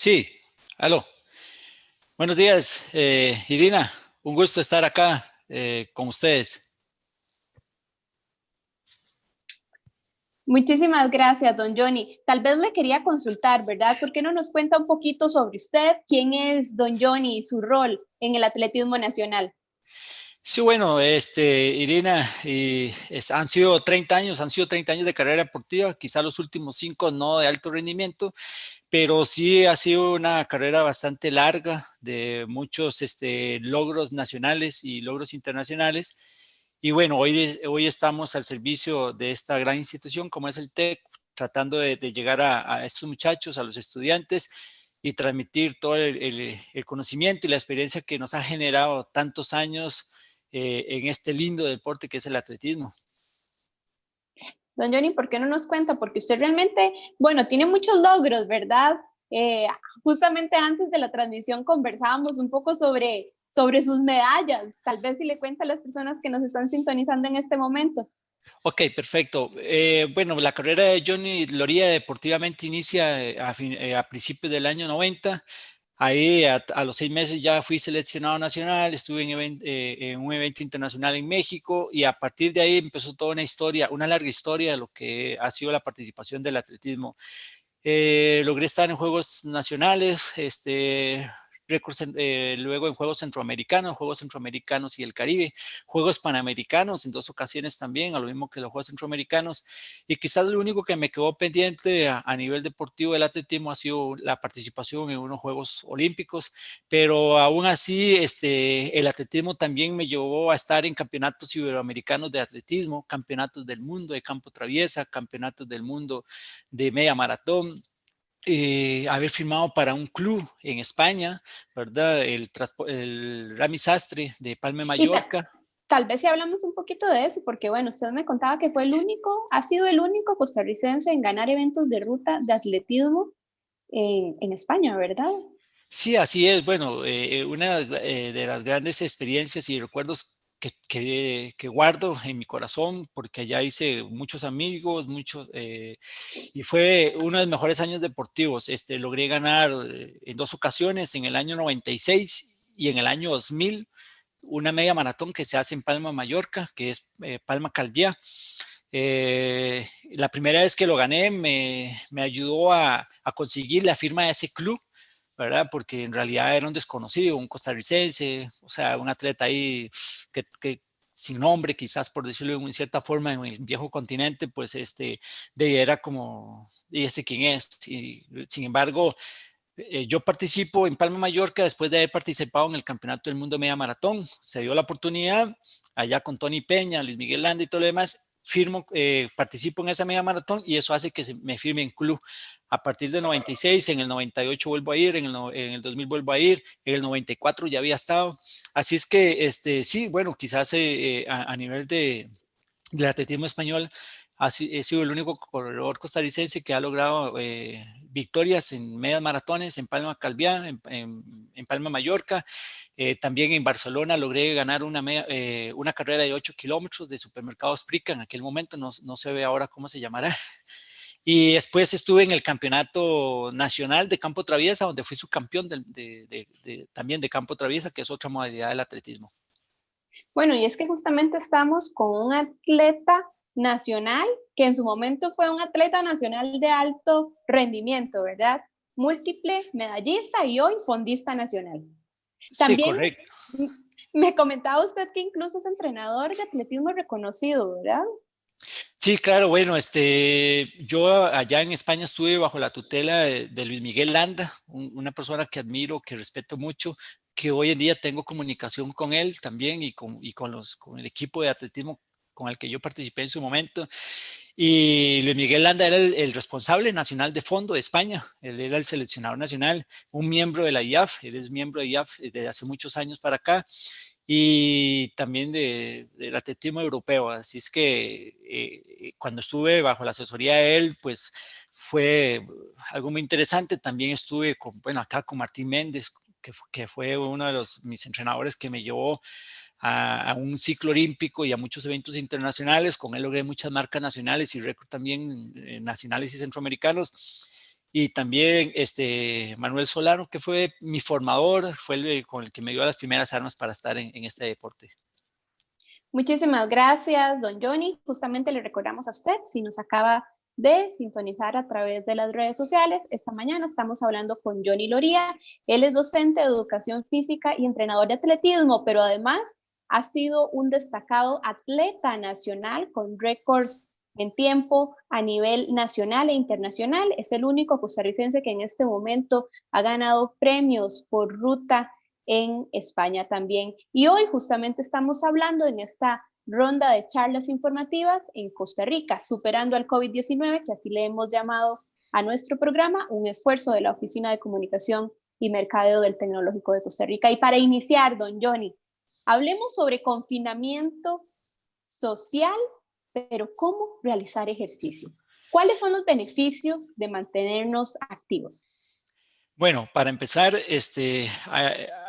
Sí, aló. Buenos días, Irina. Un gusto estar acá con ustedes. Muchísimas gracias, don Johnny. Tal vez le quería consultar, ¿verdad? ¿Por qué no nos cuenta un poquito sobre usted? ¿Quién es don Johnny y su rol en el atletismo nacional? Sí, bueno, Irina, han sido 30 años de carrera deportiva, quizá los últimos 5 no de alto rendimiento, pero sí ha sido una carrera bastante larga de muchos logros nacionales y logros internacionales. Y bueno, hoy estamos al servicio de esta gran institución como es el TEC, tratando de llegar a estos muchachos, a los estudiantes y transmitir todo el conocimiento y la experiencia que nos ha generado tantos años en este lindo deporte que es el atletismo. Don Johnny, ¿por qué no nos cuenta? Porque usted realmente, bueno, tiene muchos logros, ¿verdad? Eh, Justamente antes de la transmisión conversábamos un poco sobre sus medallas. Tal vez si le cuenta a las personas que nos están sintonizando en este momento. Ok, perfecto. Bueno, la carrera de Johnny Loría deportivamente inicia a principios del año 90. Ahí a los 6 meses ya fui seleccionado nacional, estuve en un evento internacional en México y a partir de ahí empezó toda una historia, una larga historia de lo que ha sido la participación del atletismo. Logré estar en Juegos Nacionales, luego en Juegos Centroamericanos y el Caribe, Juegos Panamericanos en 2 ocasiones también, a lo mismo que los Juegos Centroamericanos. Y quizás lo único que me quedó pendiente a nivel deportivo del atletismo ha sido la participación en unos Juegos Olímpicos, pero aún así el atletismo también me llevó a estar en campeonatos iberoamericanos de atletismo, campeonatos del mundo de campo traviesa, campeonatos del mundo de media maratón, haber firmado para un club en España, ¿verdad? El Rami Sastre de Palma de Y Mallorca. tal vez si hablamos un poquito de eso, porque bueno, usted me contaba que fue el único, ha sido el único costarricense en ganar eventos de ruta de atletismo en España, ¿verdad? Sí, así es. Bueno, una de las grandes experiencias y recuerdos que guardo en mi corazón, porque allá hice muchos amigos, y fue uno de los mejores años deportivos. Logré ganar en 2 ocasiones, en el año 96 y en el año 2000 una media maratón que se hace en Palma, Mallorca, que es Palma Calviá. La primera vez que lo gané me ayudó a conseguir la firma de ese club, ¿verdad? Porque en realidad era un desconocido, un costarricense, o sea, un atleta ahí que sin nombre, quizás por decirlo de cierta forma, en el viejo continente, pues era como, y este quién es. Y, sin embargo, yo participo en Palma Mallorca después de haber participado en el Campeonato del Mundo Media Maratón. Se dio la oportunidad allá con Tony Peña, Luis Miguel Landa y todo lo demás. Participo en esa media maratón y eso hace que me firme en club. A partir del 96, en el 98 vuelvo a ir, en el 2000 vuelvo a ir, en el 94 ya había estado. Así es que, sí, bueno, quizás a nivel del atletismo español, he sido el único corredor costarricense que ha logrado victorias en medias maratones, en Palma Calviá, en Palma Mallorca. También en Barcelona logré ganar una carrera de 8 kilómetros de supermercados Prica en aquel momento, no se ve ahora cómo se llamará. Y después estuve en el campeonato nacional de campo traviesa, donde fui subcampeón también de campo traviesa, que es otra modalidad del atletismo. Bueno, y es que justamente estamos con un atleta nacional que en su momento fue un atleta nacional de alto rendimiento, ¿verdad? Múltiple medallista y hoy fondista nacional. Sí, También correcto. me comentaba usted que incluso es entrenador de atletismo reconocido, ¿verdad? Sí, claro, bueno, yo allá en España estuve bajo la tutela de Luis Miguel Landa, una persona que admiro, que respeto mucho, que hoy en día tengo comunicación con él también con el equipo de atletismo con el que yo participé en su momento. Y Luis Miguel Landa era el responsable nacional de fondo de España, él era el seleccionador nacional, un miembro de la IAF, él es miembro de IAF desde hace muchos años para acá y también del atletismo europeo. Así es que cuando estuve bajo la asesoría de él, pues fue algo muy interesante. También estuve bueno, acá con Martín Méndez, que fue uno de mis entrenadores que me llevó a un ciclo olímpico y a muchos eventos internacionales. Con él logré muchas marcas nacionales y récord también nacionales y centroamericanos. y también Manuel Solano, que fue mi formador, fue con el que me dio las primeras armas para estar en este deporte. Muchísimas gracias, don Johnny. Justamente le recordamos a usted, si nos acaba de sintonizar a través de las redes sociales, esta mañana estamos hablando con Johnny Loría. Él es docente de educación física y entrenador de atletismo, pero además ha sido un destacado atleta nacional con récords en tiempo a nivel nacional e internacional. Es el único costarricense que en este momento ha ganado premios por ruta en España también. Y hoy justamente estamos hablando en esta ronda de charlas informativas en Costa Rica, superando al COVID-19, que así le hemos llamado a nuestro programa, un esfuerzo de la Oficina de Comunicación y Mercadeo del Tecnológico de Costa Rica. Y para iniciar, don Johnny, hablemos sobre confinamiento social, pero ¿cómo realizar ejercicio? ¿Cuáles son los beneficios de mantenernos activos? Bueno, para empezar,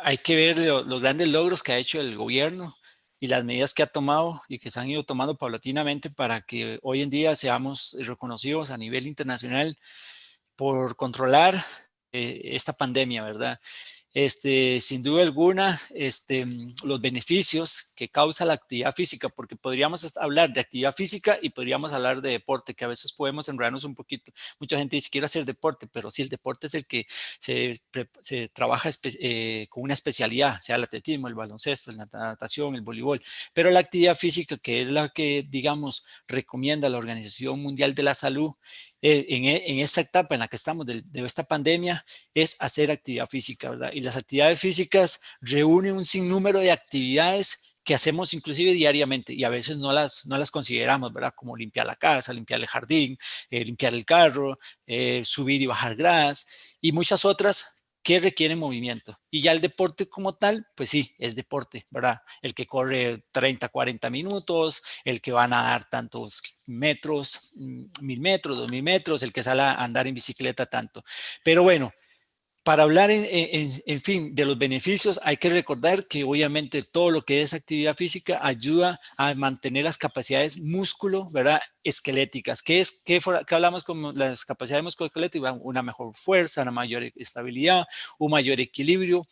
hay que ver los grandes logros que ha hecho el gobierno y las medidas que ha tomado y que se han ido tomando paulatinamente para que hoy en día seamos reconocidos a nivel internacional por controlar esta pandemia, ¿verdad? Sin duda alguna, los beneficios que causa la actividad física, porque podríamos hablar de actividad física y podríamos hablar de deporte, que a veces podemos enredarnos un poquito. Mucha gente dice, quiero hacer deporte, pero sí, el deporte es el que se trabaja con una especialidad, sea el atletismo, el baloncesto, la natación, el voleibol, pero la actividad física, que es la que, digamos, recomienda la Organización Mundial de la Salud, en esta etapa en la que estamos de esta pandemia, es hacer actividad física, ¿verdad? Y las actividades físicas reúnen un sinnúmero de actividades que hacemos inclusive diariamente y a veces no las consideramos, ¿verdad? Como limpiar la casa, limpiar el jardín, limpiar el carro, subir y bajar gradas y muchas otras que requieren movimiento. Y ya el deporte como tal, pues sí, es deporte, ¿verdad? El que corre 30, 40 minutos, el que va a nadar tantos metros, 1000 metros, 2000 metros, el que sale a andar en bicicleta tanto. Pero bueno, para hablar en fin de los beneficios, hay que recordar que obviamente todo lo que es actividad física ayuda a mantener las capacidades músculo, ¿verdad? Esqueléticas. ¿Qué hablamos con las capacidades musculoesqueléticas? Una mejor fuerza, una mayor estabilidad, un mayor equilibrio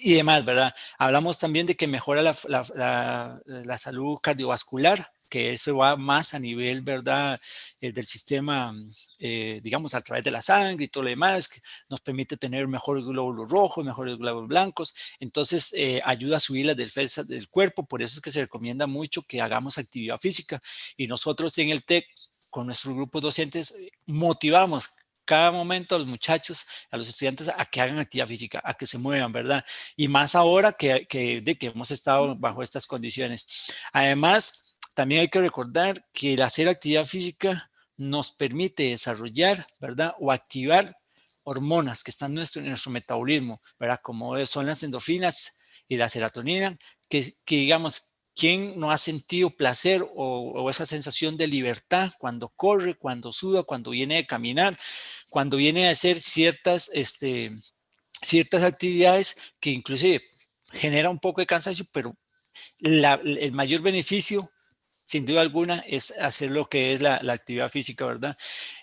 y demás, ¿verdad? Hablamos también de que mejora la salud cardiovascular, que eso va más a nivel, ¿verdad? Del sistema, digamos, a través de la sangre y todo lo demás, que nos permite tener mejores glóbulos rojos, mejores glóbulos blancos, entonces ayuda a subir las defensas del cuerpo, por eso es que se recomienda mucho que hagamos actividad física y nosotros en el TEC, con nuestros grupos docentes, motivamos cada momento a los muchachos, a los estudiantes, a que hagan actividad física, a que se muevan, ¿verdad? Y más ahora de que hemos estado bajo estas condiciones. Además, también hay que recordar que el hacer actividad física nos permite desarrollar, ¿verdad? O activar hormonas que están en nuestro metabolismo, ¿verdad? Como son las endorfinas y la serotonina, que digamos, ¿quién no ha sentido placer o esa sensación de libertad cuando corre, cuando suda, cuando viene de caminar, cuando viene a hacer ciertas actividades que inclusive genera un poco de cansancio, pero el mayor beneficio, sin duda alguna, es hacer lo que es la actividad física, ¿verdad?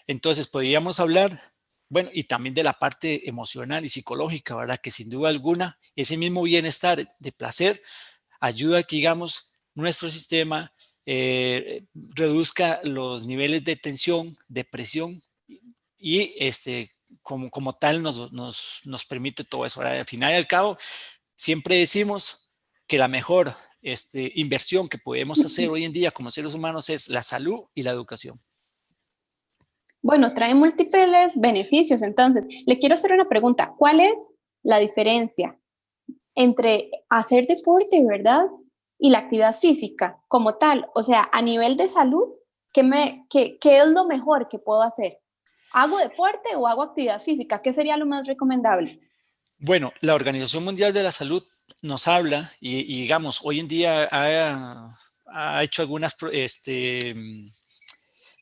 Entonces, podríamos hablar, bueno, y también de la parte emocional y psicológica, ¿verdad? Que sin duda alguna, ese mismo bienestar de placer ayuda a que, digamos, nuestro sistema reduzca los niveles de tensión, de presión y como tal nos permite todo eso. Ahora, al final y al cabo, siempre decimos que la mejor inversión que podemos hacer hoy en día como seres humanos es la salud y la educación. Bueno, trae múltiples beneficios. Entonces, le quiero hacer una pregunta. ¿Cuál es la diferencia entre hacer deporte, verdad? Y la actividad física como tal. O sea, a nivel de salud, ¿qué es lo mejor que puedo hacer? ¿Hago deporte o hago actividad física? ¿Qué sería lo más recomendable? Bueno, la Organización Mundial de la Salud nos habla y digamos, hoy en día ha hecho algunas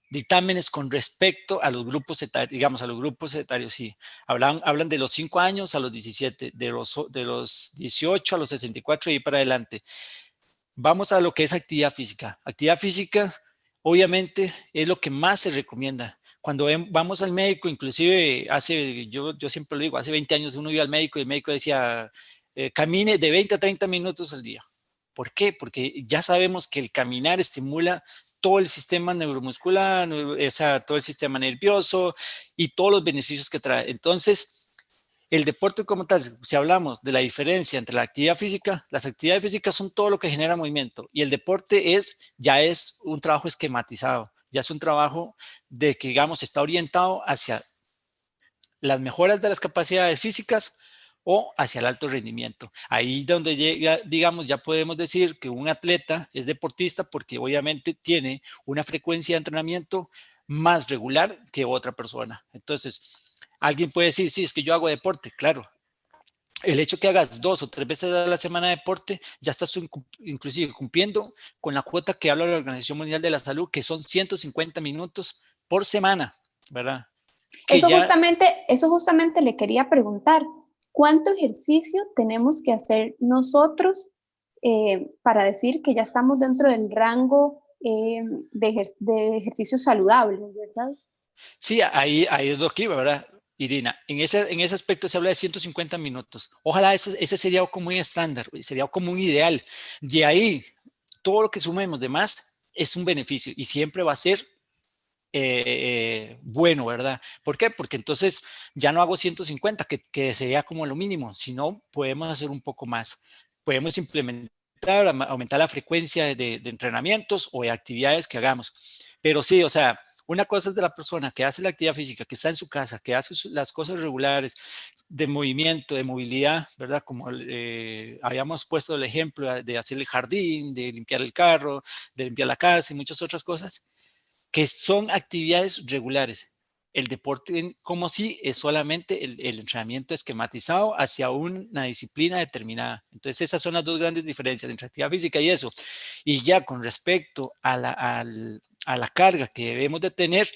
dictámenes con respecto a los grupos etarios, digamos, a los grupos etarios, sí. Hablan de los 5 años a los 17, de los 18 a los 64 y para adelante. Vamos a lo que es actividad física. Actividad física, obviamente, es lo que más se recomienda. Cuando vamos al médico, inclusive yo siempre lo digo, hace 20 años uno iba al médico y el médico decía, camine de 20 a 30 minutos al día. ¿Por qué? Porque ya sabemos que el caminar estimula todo el sistema neuromuscular, o sea, todo el sistema nervioso y todos los beneficios que trae. Entonces, el deporte como tal, si hablamos de la diferencia entre la actividad física, las actividades físicas son todo lo que genera movimiento y el deporte ya es un trabajo esquematizado, ya es un trabajo de que, digamos, está orientado hacia las mejoras de las capacidades físicas o hacia el alto rendimiento. Ahí donde llega, digamos, ya podemos decir que un atleta es deportista porque obviamente tiene una frecuencia de entrenamiento más regular que otra persona. Entonces, alguien puede decir, sí, es que yo hago deporte, claro. El hecho que hagas 2 o 3 veces a la semana de deporte, ya estás inclusive cumpliendo con la cuota que habla la Organización Mundial de la Salud, que son 150 minutos por semana, ¿verdad? Que ya Eso justamente le quería preguntar, ¿cuánto ejercicio tenemos que hacer nosotros para decir que ya estamos dentro del rango de ejercicio saludable, ¿verdad? sí, ahí es lo que iba, ¿verdad? Irina, en ese aspecto se habla de 150 minutos. Ojalá ese sería como un estándar, sería como un ideal. De ahí, todo lo que sumemos de más es un beneficio y siempre va a ser bueno, ¿verdad? ¿Por qué? Porque entonces ya no hago 150, que sería como lo mínimo, sino podemos hacer un poco más. Podemos implementar, aumentar la frecuencia de entrenamientos o de actividades que hagamos. Pero sí, o sea, una cosa es de la persona que hace la actividad física, que está en su casa, que hace las cosas regulares de movimiento, de movilidad, ¿verdad? Como habíamos puesto el ejemplo de hacer el jardín, de limpiar el carro, de limpiar la casa y muchas otras cosas que son actividades regulares. El deporte como si es solamente el entrenamiento esquematizado hacia una disciplina determinada. Entonces esas son las dos grandes diferencias entre actividad física y eso. Y ya con respecto a la carga que debemos de tener,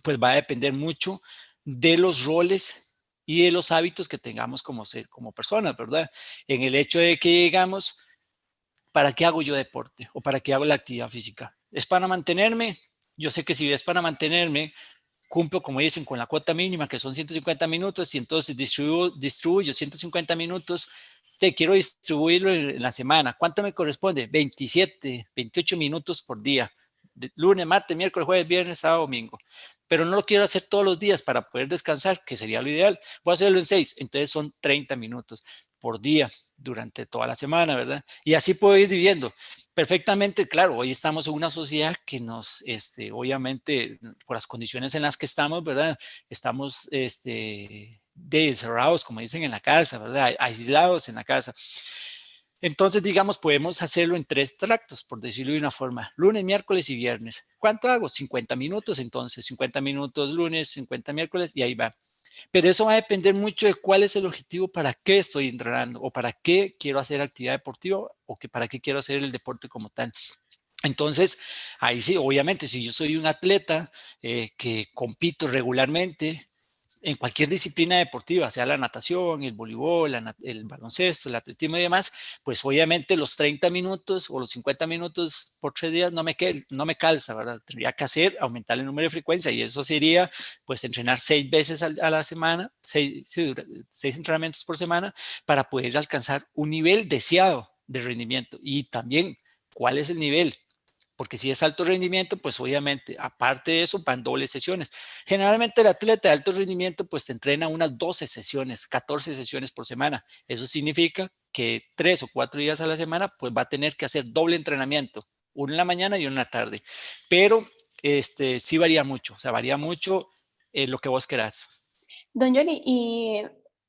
pues va a depender mucho de los roles y de los hábitos que tengamos como personas, ¿verdad? En el hecho de que digamos, ¿para qué hago yo deporte? ¿O para qué hago la actividad física? ¿Es para mantenerme? Yo sé que si es para mantenerme, cumplo, como dicen, con la cuota mínima, que son 150 minutos, y entonces distribuyo 150 minutos, te quiero distribuirlo en la semana. ¿Cuánto me corresponde? 27, 28 minutos por día. De lunes, martes, miércoles, jueves, viernes, sábado, domingo. Pero no lo quiero hacer todos los días para poder descansar, que sería lo ideal. Voy a hacerlo en 6, entonces son 30 minutos por día durante toda la semana, ¿verdad? Y así puedo ir dividiendo perfectamente. Claro, hoy estamos en una sociedad que obviamente, por las condiciones en las que estamos, ¿verdad? Estamos, encerrados, como dicen en la casa, ¿verdad? Aislados en la casa. Entonces, digamos, podemos hacerlo en 3 tractos, por decirlo de una forma, lunes, miércoles y viernes. ¿Cuánto hago? 50 minutos, entonces, 50 minutos lunes, 50 miércoles y ahí va. Pero eso va a depender mucho de cuál es el objetivo, para qué estoy entrenando o para qué quiero hacer actividad deportiva o para qué quiero hacer el deporte como tal. Entonces, ahí sí, obviamente, si yo soy un atleta que compito regularmente en cualquier disciplina deportiva, sea la natación, el voleibol, el baloncesto, el atletismo y demás, pues obviamente los 30 minutos o los 50 minutos por 3 días no me calza, ¿verdad? Tendría que aumentar el número de frecuencia y eso sería pues entrenar 6 veces a la semana, 6 entrenamientos por semana para poder alcanzar un nivel deseado de rendimiento. Y también, ¿cuál es el nivel? Porque si es alto rendimiento, pues obviamente, aparte de eso, van dobles sesiones. Generalmente el atleta de alto rendimiento, pues te entrena unas 12 sesiones, 14 sesiones por semana. Eso significa que 3 o 4 días a la semana, pues va a tener que hacer doble entrenamiento, uno en la mañana y uno en la tarde. Pero sí varía mucho, o sea, varía mucho lo que vos querás. Don Johnny, y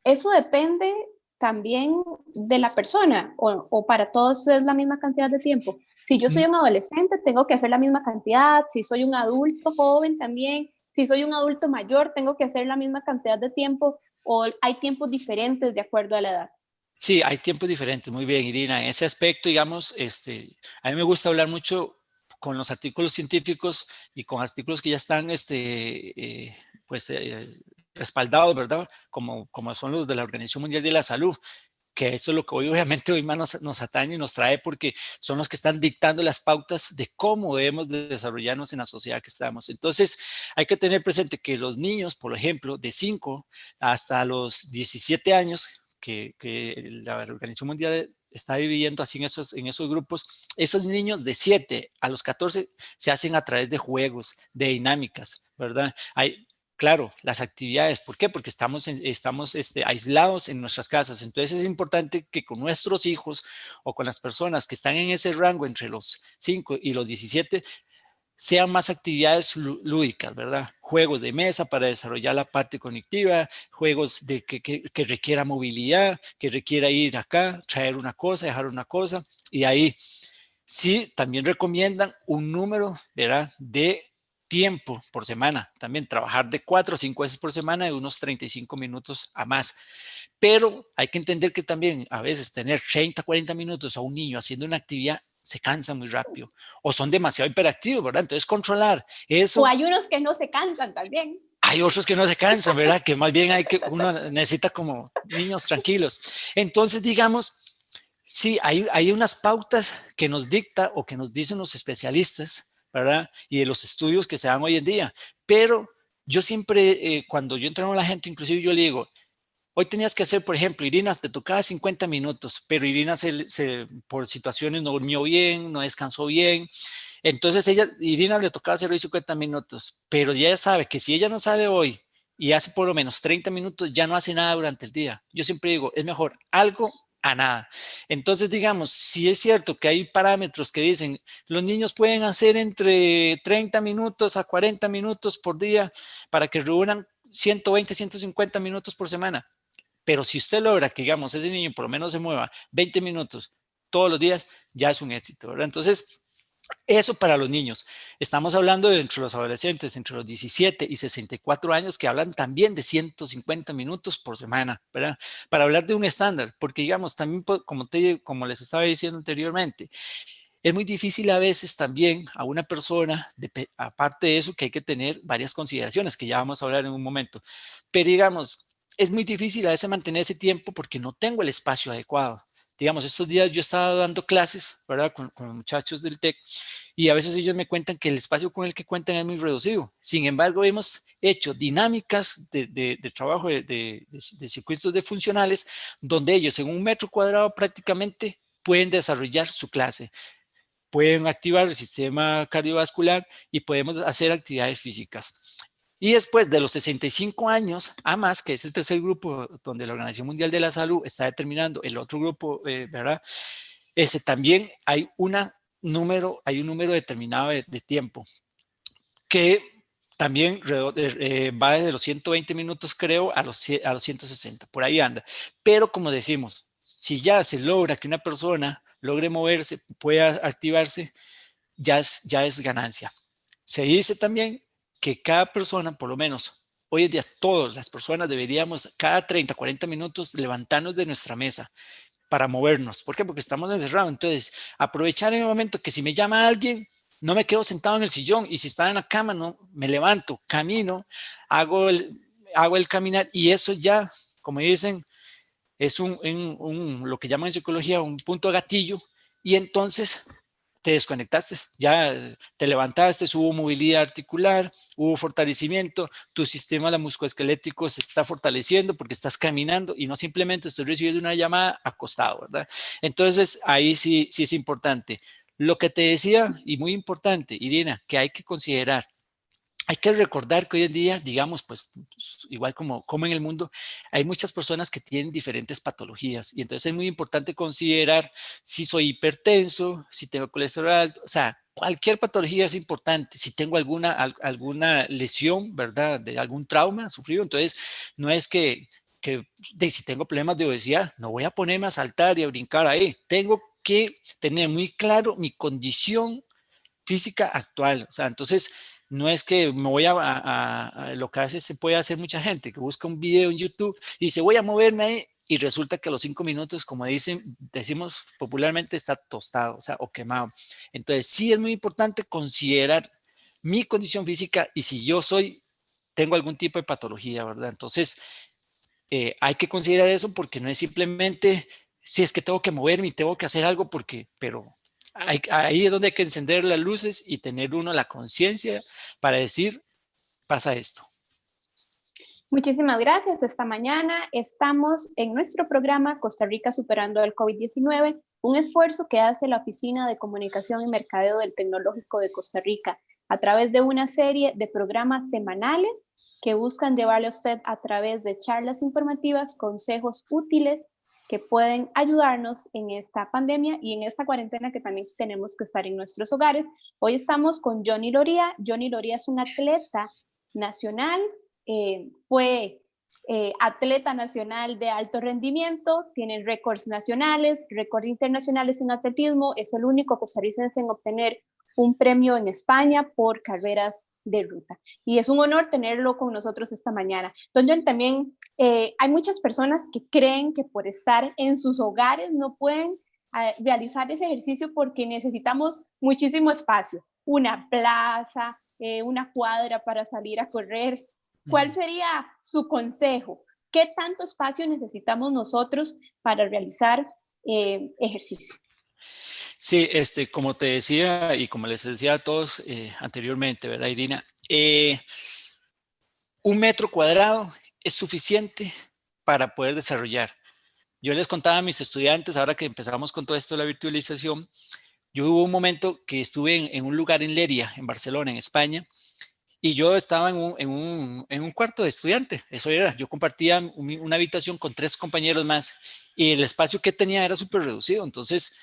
eso depende también de la persona o para todos es la misma cantidad de tiempo. Si yo soy un adolescente, tengo que hacer la misma cantidad. Si soy un adulto joven también. Si soy un adulto mayor, tengo que hacer la misma cantidad de tiempo o hay tiempos diferentes de acuerdo a la edad. Sí, hay tiempos diferentes, muy bien, Irina. En ese aspecto, digamos, a mí me gusta hablar mucho con los artículos científicos y con artículos que ya están, pues, respaldados, ¿verdad? Como son los de la Organización Mundial de la Salud. que esto es lo que hoy obviamente hoy más nos atañe y nos trae porque son los que están dictando las pautas de cómo debemos de desarrollarnos en la sociedad que estamos. Entonces, hay que tener presente que los niños, por ejemplo, de 5 hasta los 17 años, que la Organización Mundial está dividiendo así en esos grupos, esos niños de 7 a los 14 se hacen a través de juegos, de dinámicas, ¿verdad? Claro, las actividades, ¿por qué? Porque estamos aislados en nuestras casas. Entonces es importante que con nuestros hijos o con las personas que están en ese rango entre los 5 y los 17 sean más actividades lúdicas, ¿verdad? Juegos de mesa para desarrollar la parte cognitiva, juegos que requiera movilidad, que requiera ir acá, traer una cosa, dejar una cosa, y ahí sí también recomiendan un número, ¿verdad?, de tiempo por semana, también trabajar de 4 o 5 veces por semana de unos 35 minutos a más. Pero hay que entender que también a veces tener 30, 40 minutos a un niño haciendo una actividad se cansa muy rápido o son demasiado hiperactivos, ¿verdad? Entonces controlar O eso. hay unos que no se cansan también. Hay otros que no se cansan, ¿verdad? Que más bien uno necesita como niños tranquilos. Entonces, digamos, sí, hay unas pautas que nos dicta o que nos dicen los especialistas, ¿verdad? Y de los estudios que se dan hoy en día. Pero yo siempre, cuando yo entreno a la gente, inclusive yo le digo, hoy tenías que hacer, por ejemplo, Irina, te tocaba 50 minutos, pero Irina por situaciones no durmió bien, no descansó bien. Entonces Irina le tocaba hacer hoy 50 minutos, pero ya ella sabe que si ella no sabe hoy y hace por lo menos 30 minutos, ya no hace nada durante el día. Yo siempre digo, es mejor algo a nada. Entonces, digamos, si es cierto que hay parámetros que dicen, los niños pueden hacer entre 30 minutos a 40 minutos por día para que reúnan 120, 150 minutos por semana. Pero si usted logra que, digamos, ese niño por lo menos se mueva 20 minutos todos los días, ya es un éxito, ¿verdad? Entonces, eso para los niños. Estamos hablando de entre los adolescentes, entre los 17 y 64 años, que hablan también de 150 minutos por semana, ¿verdad? Para hablar de un estándar, porque digamos, también como les estaba diciendo anteriormente, es muy difícil a veces también a una persona, aparte de eso, que hay que tener varias consideraciones, que ya vamos a hablar en un momento, pero digamos, es muy difícil a veces mantener ese tiempo porque no tengo el espacio adecuado. Digamos, estos días yo estaba dando clases, ¿verdad? Con muchachos del TEC y a veces ellos me cuentan que el espacio con el que cuentan es muy reducido. Sin embargo, hemos hecho dinámicas de trabajo de circuitos de funcionales donde ellos en un metro cuadrado prácticamente pueden desarrollar su clase, pueden activar el sistema cardiovascular y podemos hacer actividades físicas. Y después de los 65 años a más, que es el tercer grupo donde la Organización Mundial de la Salud está determinando el otro grupo, ¿verdad? También hay un número determinado de tiempo que también va desde los 120 minutos, creo, a los 160, por ahí anda. Pero como decimos, si ya se logra que una persona logre moverse, pueda activarse, ya es ganancia. Se dice también que cada persona, por lo menos hoy en día, todas las personas deberíamos cada 30, 40 minutos levantarnos de nuestra mesa para movernos. ¿Por qué? Porque estamos encerrados. Entonces, aprovechar en el momento que si me llama alguien, no me quedo sentado en el sillón y si está en la cama, no, me levanto, camino, hago el caminar y eso ya, como dicen, es lo que llaman en psicología un punto de gatillo y entonces te desconectaste, ya te levantaste, hubo movilidad articular, hubo fortalecimiento, tu sistema musculoesquelético se está fortaleciendo porque estás caminando y no simplemente estoy recibiendo una llamada acostado, ¿verdad? Entonces ahí sí es importante. Lo que te decía, y muy importante, Irina, que hay que considerar, hay que recordar que hoy en día, digamos, pues igual como en el mundo, hay muchas personas que tienen diferentes patologías y entonces es muy importante considerar si soy hipertenso, si tengo colesterol alto, o sea, cualquier patología es importante. Si tengo alguna lesión, ¿verdad? De algún trauma sufrido, entonces no es si tengo problemas de obesidad, no voy a ponerme a saltar y a brincar ahí. Tengo que tener muy claro mi condición física actual. O sea, entonces no es que me voy a lo que a veces se puede hacer mucha gente, que busca un video en YouTube y dice voy a moverme ahí y resulta que a los 5 minutos, como decimos popularmente, está tostado, o sea, o quemado. Entonces sí es muy importante considerar mi condición física y si tengo algún tipo de patología, ¿verdad? Entonces hay que considerar eso porque no es simplemente sí, es que tengo que moverme y tengo que hacer algo pero ahí es donde hay que encender las luces y tener uno la conciencia para decir, pasa esto. Muchísimas gracias. Esta mañana estamos en nuestro programa Costa Rica Superando el COVID-19, un esfuerzo que hace la Oficina de Comunicación y Mercadeo del Tecnológico de Costa Rica a través de una serie de programas semanales que buscan llevarle a usted a través de charlas informativas, consejos útiles que pueden ayudarnos en esta pandemia y en esta cuarentena que también tenemos que estar en nuestros hogares. Hoy estamos con Johnny Loría. Johnny Loría es un atleta nacional, fue atleta nacional de alto rendimiento, tiene récords nacionales, récords internacionales en atletismo, es el único costarricense en obtener un premio en España por carreras de ruta. Y es un honor tenerlo con nosotros esta mañana. Don John, también hay muchas personas que creen que por estar en sus hogares no pueden realizar ese ejercicio porque necesitamos muchísimo espacio, una plaza, una cuadra para salir a correr. ¿Cuál sería su consejo? ¿Qué tanto espacio necesitamos nosotros para realizar ejercicio? Sí, como te decía y como les decía a todos anteriormente, ¿verdad, Irina? 1 metro cuadrado es suficiente para poder desarrollar. Yo les contaba a mis estudiantes, ahora que empezamos con todo esto de la virtualización, yo hubo un momento que estuve en un lugar en Leria, en Barcelona, en España, y yo estaba en un cuarto de estudiante, eso era, yo compartía una habitación con 3 compañeros más y el espacio que tenía era súper reducido, entonces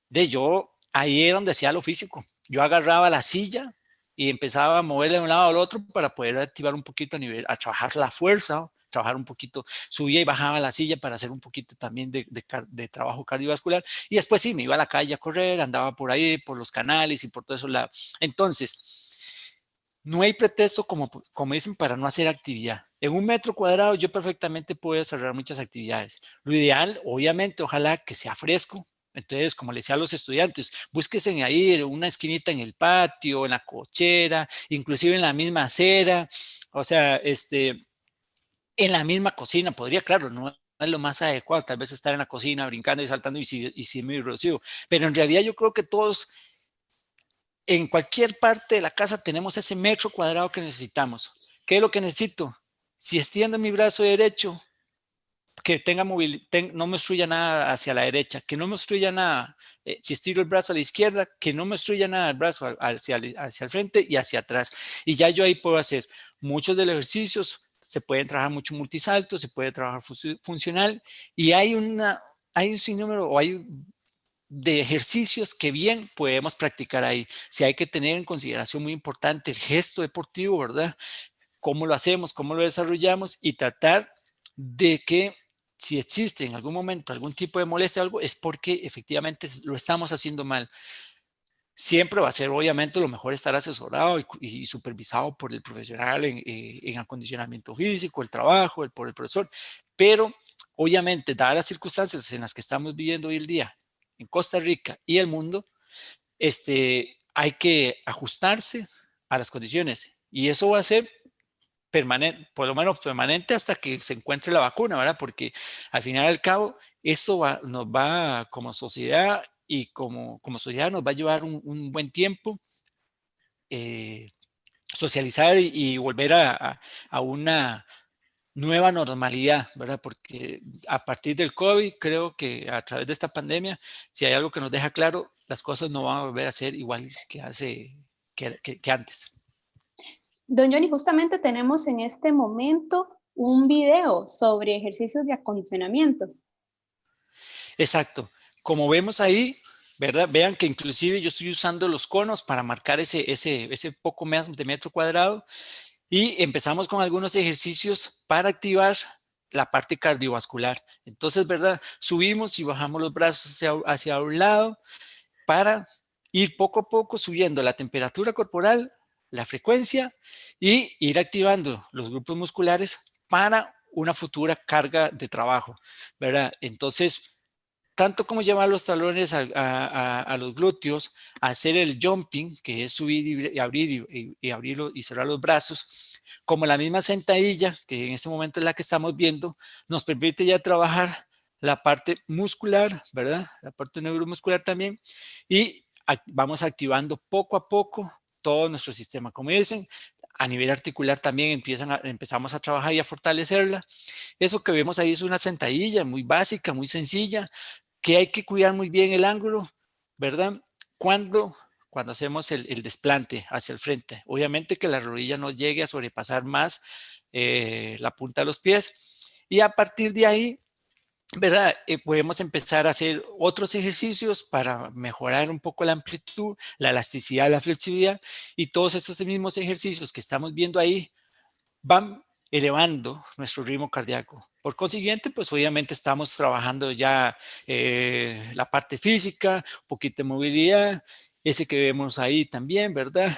yo ahí era donde hacía lo físico, yo agarraba la silla y empezaba a moverla de un lado al otro para poder activar un poquito a trabajar la fuerza, trabajar un poquito, subía y bajaba la silla para hacer un poquito también de trabajo cardiovascular y después sí, me iba a la calle a correr, andaba por ahí, por los canales y por todo eso. Entonces, no hay pretexto, como dicen, para no hacer actividad. En 1 metro cuadrado yo perfectamente puedo desarrollar muchas actividades. Lo ideal, obviamente, ojalá que sea fresco. Entonces, como le decía a los estudiantes, búsquense ahí una esquinita en el patio, en la cochera, inclusive en la misma acera, o sea, en la misma cocina. Podría, claro, no es lo más adecuado, tal vez estar en la cocina brincando y saltando y si es muy reducido. Pero en realidad yo creo que todos en cualquier parte de la casa tenemos ese 1 metro cuadrado que necesitamos. ¿Qué es lo que necesito? Si extiendo mi brazo derecho, que tenga no me obstruya nada hacia la derecha, que no me obstruya nada. Si estiro el brazo a la izquierda, que no me obstruya nada el brazo hacia el frente y hacia atrás. Y ya yo ahí puedo hacer muchos de los ejercicios. Se pueden trabajar mucho multisalto, se puede trabajar funcional y hay un sinnúmero o hay de ejercicios que bien podemos practicar ahí. Si hay que tener en consideración muy importante el gesto deportivo, ¿verdad? Cómo lo hacemos, cómo lo desarrollamos y tratar de que si existe en algún momento algún tipo de molestia o algo, es porque efectivamente lo estamos haciendo mal. Siempre va a ser, obviamente, lo mejor estar asesorado y supervisado por el profesional en acondicionamiento físico, el trabajo, por el profesor, pero obviamente, dadas las circunstancias en las que estamos viviendo hoy el día en Costa Rica y el mundo, hay que ajustarse a las condiciones y eso va a ser permanente, por lo menos permanente hasta que se encuentre la vacuna, ¿verdad? Porque al final y al cabo, esto nos va como sociedad y como sociedad nos va a llevar un buen tiempo socializar y volver a una nueva normalidad, ¿verdad? Porque a partir del COVID, creo que a través de esta pandemia, si hay algo que nos deja claro, las cosas no van a volver a ser igual que antes. Don Johnny, justamente tenemos en este momento un video sobre ejercicios de acondicionamiento. Exacto. Como vemos ahí, ¿verdad? Vean que inclusive yo estoy usando los conos para marcar ese poco más de 1 metro cuadrado y empezamos con algunos ejercicios para activar la parte cardiovascular. Entonces, ¿verdad? Subimos y bajamos los brazos hacia un lado para ir poco a poco subiendo la temperatura corporal, la frecuencia y ir activando los grupos musculares para una futura carga de trabajo, ¿verdad? Entonces, tanto como llevar los talones a los glúteos, hacer el jumping, que es subir y abrir y abrir y cerrar los brazos, como la misma sentadilla, que en este momento es la que estamos viendo, nos permite ya trabajar la parte muscular, ¿verdad? La parte neuromuscular también, y vamos activando poco a poco todo nuestro sistema. Como dicen, a nivel articular también empezamos a trabajar y a fortalecerla. Eso que vemos ahí es una sentadilla muy básica, muy sencilla, que hay que cuidar muy bien el ángulo, ¿verdad? Cuando, cuando hacemos el desplante hacia el frente. Obviamente que la rodilla no llegue a sobrepasar más la punta de los pies. Y a partir de ahí, ¿verdad? Podemos empezar a hacer otros ejercicios para mejorar un poco la amplitud, la elasticidad, la flexibilidad, y todos estos mismos ejercicios que estamos viendo ahí van elevando nuestro ritmo cardíaco. Por consiguiente, pues obviamente estamos trabajando ya la parte física, un poquito de movilidad, ese que vemos ahí también, ¿verdad?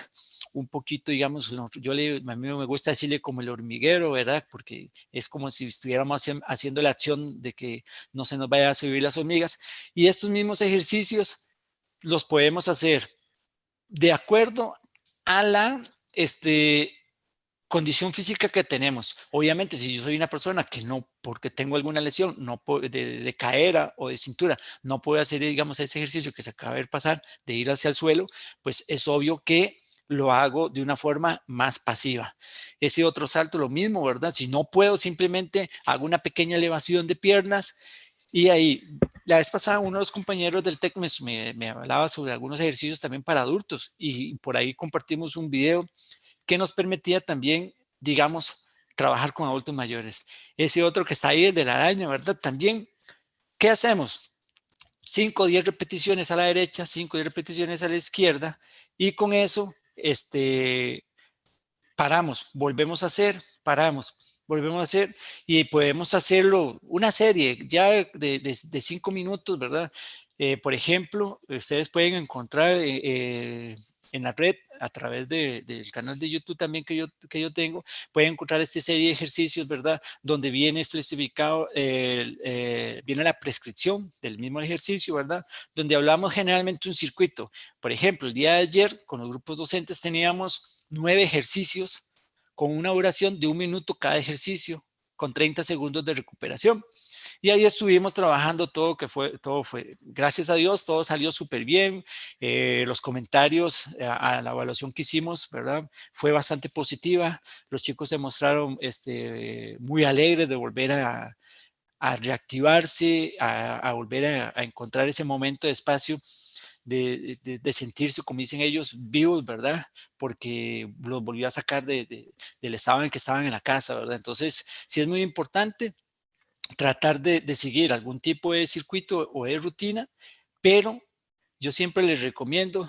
Un poquito, digamos, a mí me gusta decirle como el hormiguero, ¿verdad? Porque es como si estuviéramos haciendo la acción de que no se nos vaya a subir las hormigas. Y estos mismos ejercicios los podemos hacer de acuerdo a la, condición física que tenemos. Obviamente, si yo soy una persona que no, porque tengo alguna lesión, no de cadera o de cintura, no puedo hacer, digamos, ese ejercicio que se acaba de pasar, de ir hacia el suelo, pues es obvio que lo hago de una forma más pasiva. Ese otro salto, lo mismo, ¿verdad? Si no puedo, simplemente hago una pequeña elevación de piernas y ahí, la vez pasada, uno de los compañeros del TEC me hablaba sobre algunos ejercicios también para adultos y por ahí compartimos un video que nos permitía también, digamos, trabajar con adultos mayores. Ese otro que está ahí de la araña, ¿verdad? También, ¿qué hacemos? 5 o 10 repeticiones a la derecha, 5 o 10 repeticiones a la izquierda, y con eso, paramos, volvemos a hacer, paramos, volvemos a hacer, y podemos hacerlo una serie ya de 5 minutos, ¿verdad? Por ejemplo, ustedes pueden encontrar en la red, a través del canal de YouTube también que yo tengo, pueden encontrar esta serie de ejercicios, ¿verdad? Donde viene especificado, viene la prescripción del mismo ejercicio, ¿verdad? Donde hablamos generalmente un circuito. Por ejemplo, el día de ayer con los grupos docentes teníamos 9 ejercicios con una duración de 1 minuto cada ejercicio, con 30 segundos de recuperación. Y ahí estuvimos trabajando todo fue, gracias a Dios, todo salió súper bien. Los comentarios a la evaluación que hicimos, ¿verdad? Fue bastante positiva. Los chicos se mostraron muy alegres de volver a reactivarse, a volver a encontrar ese momento de espacio de sentirse, como dicen ellos, vivos, ¿verdad? Porque los volvió a sacar del estado en el que estaban en la casa, ¿verdad? Entonces, sí es muy importante tratar de seguir algún tipo de circuito o de rutina, pero yo siempre les recomiendo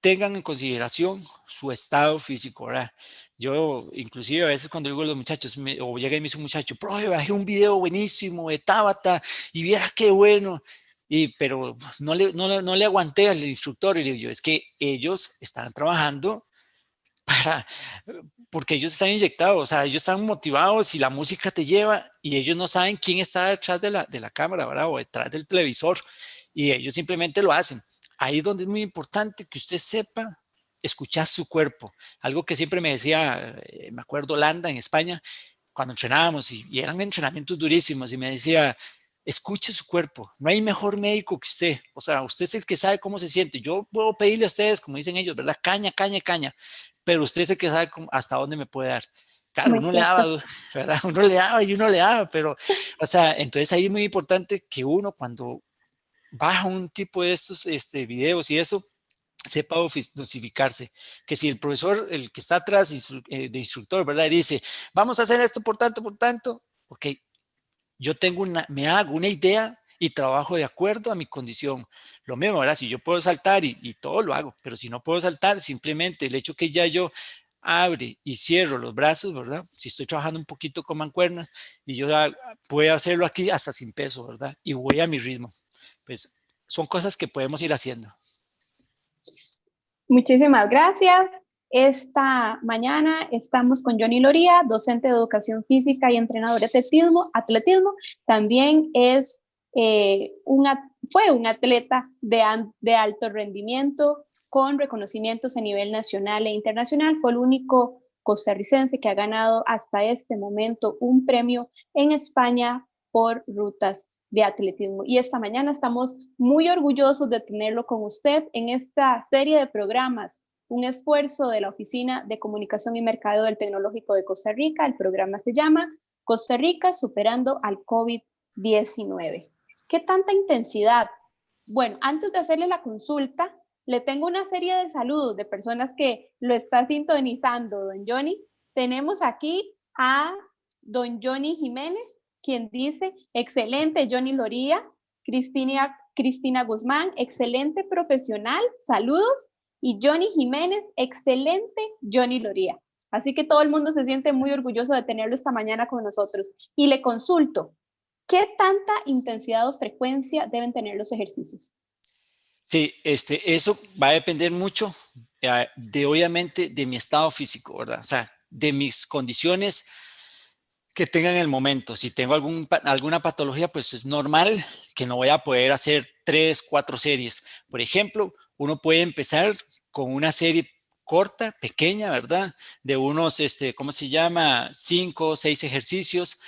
tengan en consideración su estado físico, ¿verdad? Yo, inclusive, a veces cuando digo a los muchachos, o llega y me dice un muchacho, profe, bajé un video buenísimo de Tabata y viera qué bueno, pero no le aguanté al instructor y le digo yo, es que ellos están trabajando para, porque ellos están inyectados, o sea, ellos están motivados y la música te lleva y ellos no saben quién está detrás de la cámara, ¿verdad? O detrás del televisor y ellos simplemente lo hacen. Ahí es donde es muy importante que usted sepa escuchar su cuerpo. Algo que siempre me decía, me acuerdo Holanda en España, cuando entrenábamos y eran entrenamientos durísimos y me decía, escuche su cuerpo, no hay mejor médico que usted, o sea, usted es el que sabe cómo se siente. Yo puedo pedirle a ustedes, como dicen ellos, ¿verdad? Caña, caña, caña, pero usted es el que sabe hasta dónde me puede dar. Claro, Muy uno le cierto. daba, ¿verdad? Uno le daba y uno le daba, pero, o sea, entonces ahí es muy importante que uno cuando baja un tipo de estos videos y eso, sepa dosificarse, que si el profesor, el que está atrás de instructor, ¿verdad? Dice, vamos a hacer esto por tanto, ok, yo me hago una idea y trabajo de acuerdo a mi condición. Lo mismo, ¿verdad? Si yo puedo saltar y todo lo hago, pero si no puedo saltar, simplemente el hecho que ya yo abre y cierro los brazos, ¿verdad? Si estoy trabajando un poquito con mancuernas y yo puedo hacerlo aquí hasta sin peso, ¿verdad? Y voy a mi ritmo. Pues son cosas que podemos ir haciendo. Muchísimas gracias. Esta mañana estamos con Johnny Loría, docente de educación física y entrenador de atletismo. También fue un atleta de alto rendimiento con reconocimientos a nivel nacional e internacional. Fue el único costarricense que ha ganado hasta este momento un premio en España por rutas de Atletismo. Y esta mañana estamos muy orgullosos de tenerlo con usted en esta serie de programas, un esfuerzo de la Oficina de Comunicación y Mercadeo del Tecnológico de Costa Rica. El programa se llama Costa Rica superando al COVID-19. ¿Qué tanta intensidad? Bueno, antes de hacerle la consulta, le tengo una serie de saludos de personas que lo está sintonizando, don Johnny. Tenemos aquí a don Johnny Jiménez, quien dice, excelente Johnny Loría, Cristina Guzmán, excelente profesional, saludos, y Johnny Jiménez, excelente Johnny Loría. Así que todo el mundo se siente muy orgulloso de tenerlo esta mañana con nosotros. Y le consulto, ¿qué tanta intensidad o frecuencia deben tener los ejercicios? Sí, eso va a depender mucho obviamente de mi estado físico, ¿verdad? O sea, de mis condiciones que tenga en el momento. Si tengo alguna patología, pues es normal que no voy a poder hacer 3, 4 series. Por ejemplo, uno puede empezar con una serie corta, pequeña, ¿verdad? De unos, ¿cómo se llama? 5 o 6 ejercicios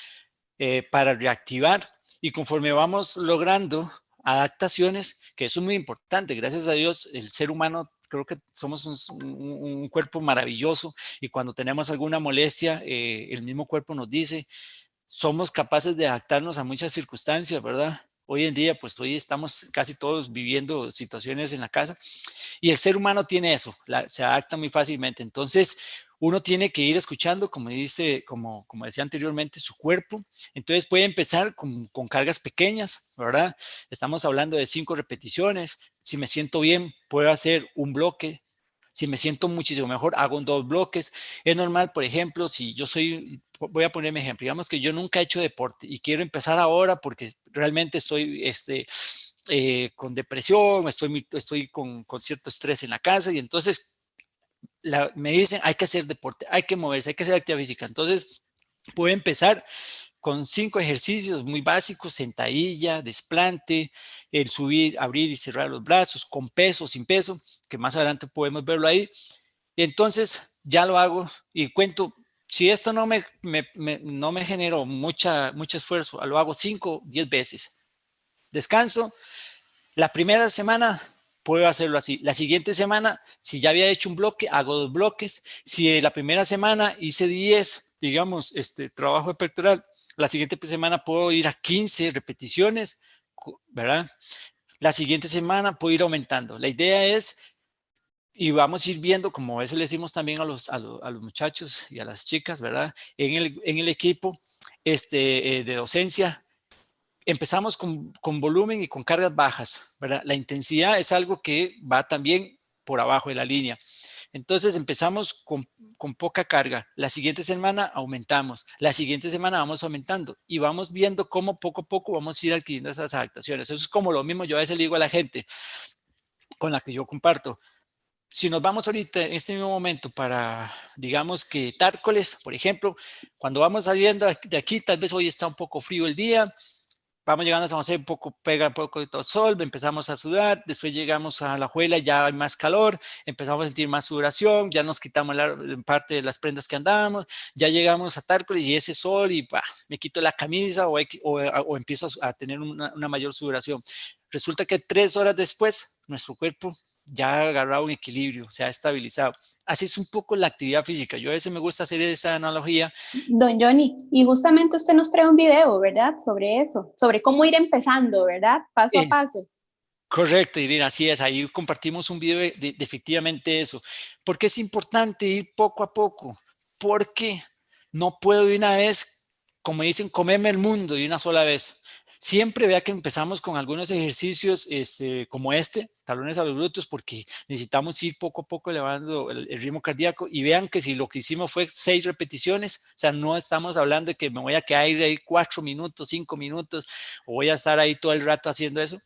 para reactivar. Y conforme vamos logrando adaptaciones, que eso es muy importante, gracias a Dios, el ser humano creo que somos un cuerpo maravilloso y cuando tenemos alguna molestia, el mismo cuerpo nos dice, somos capaces de adaptarnos a muchas circunstancias, ¿verdad? Hoy en día, pues hoy estamos casi todos viviendo situaciones en la casa y el ser humano tiene eso, se adapta muy fácilmente. Entonces, uno tiene que ir escuchando, como decía anteriormente, su cuerpo. Entonces puede empezar con cargas pequeñas, ¿verdad? Estamos hablando de 5 repeticiones. Si me siento bien, puedo hacer un bloque. Si me siento muchísimo mejor, hago 2 bloques. Es normal, por ejemplo, si yo voy a ponerme ejemplo, digamos que yo nunca he hecho deporte y quiero empezar ahora porque realmente estoy con depresión, estoy con cierto estrés en la casa y entonces me dicen hay que hacer deporte, hay que moverse, hay que hacer actividad física. Entonces puedo empezar con 5 ejercicios muy básicos, sentadilla, desplante, el subir, abrir y cerrar los brazos, con peso, sin peso, que más adelante podemos verlo ahí. Y entonces ya lo hago y cuento, si esto no me generó mucho esfuerzo, lo hago 5, 10 veces. Descanso, la primera semana puedo hacerlo así. La siguiente semana, si ya había hecho un bloque, hago 2 bloques. Si la primera semana hice 10, digamos, trabajo de pectoral, la siguiente semana puedo ir a 15 repeticiones, ¿verdad? La siguiente semana puedo ir aumentando. La idea es, y vamos a ir viendo, como eso le decimos también a los muchachos y a las chicas, ¿verdad? En el equipo de docencia, empezamos con volumen y con cargas bajas, ¿verdad? La intensidad es algo que va también por abajo de la línea. Entonces empezamos con poca carga. La siguiente semana aumentamos. La siguiente semana vamos aumentando y vamos viendo cómo poco a poco vamos a ir adquiriendo esas adaptaciones. Eso es como lo mismo yo a veces le digo a la gente con la que yo comparto. Si nos vamos ahorita en este mismo momento para, digamos que Tárcoles, por ejemplo, cuando vamos saliendo de aquí, tal vez hoy está un poco frío el día, vamos llegando a San José, pega un poco de sol, empezamos a sudar, después llegamos a La Juela, ya hay más calor, empezamos a sentir más sudoración, ya nos quitamos parte de las prendas que andábamos, ya llegamos a Tárcoles y ese sol y me quito la camisa o empiezo a tener una mayor sudoración. Resulta que 3 horas después, nuestro cuerpo ya ha agarrado un equilibrio, se ha estabilizado. Así es un poco la actividad física. Yo a veces me gusta hacer esa analogía. Don Johnny, y justamente usted nos trae un video, ¿verdad? Sobre eso, sobre cómo ir empezando, ¿verdad? Paso a paso. Correcto, Irene, así es. Ahí compartimos un video de efectivamente eso. Porque es importante ir poco a poco. Porque no puedo de una vez, como dicen, comerme el mundo de una sola vez. Siempre vea que empezamos con algunos ejercicios como talones a los glúteos, porque necesitamos ir poco a poco elevando el ritmo cardíaco y vean que si lo que hicimos fue 6 repeticiones, o sea, no estamos hablando de que me voy a quedar ahí 4 minutos, 5 minutos, o voy a estar ahí todo el rato haciendo eso.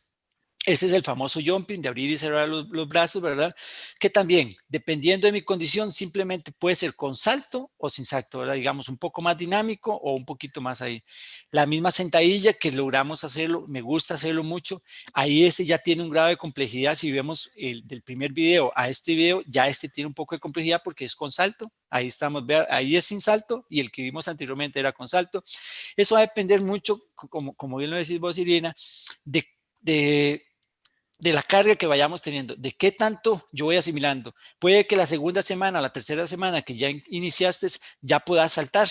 Ese es el famoso jumping, de abrir y cerrar los brazos, ¿verdad? Que también, dependiendo de mi condición, simplemente puede ser con salto o sin salto, ¿verdad? Digamos, un poco más dinámico o un poquito más ahí. La misma sentadilla que logramos hacerlo, me gusta hacerlo mucho. Ahí este ya tiene un grado de complejidad. Si vemos el del primer video a este video, ya este tiene un poco de complejidad porque es con salto. Ahí estamos, ahí es sin salto y el que vimos anteriormente era con salto. Eso va a depender mucho, como bien lo decís vos, Irina, de, de de la carga que vayamos teniendo, de qué tanto yo voy asimilando. Puede que la segunda semana, la tercera semana que ya iniciaste, ya puedas saltar.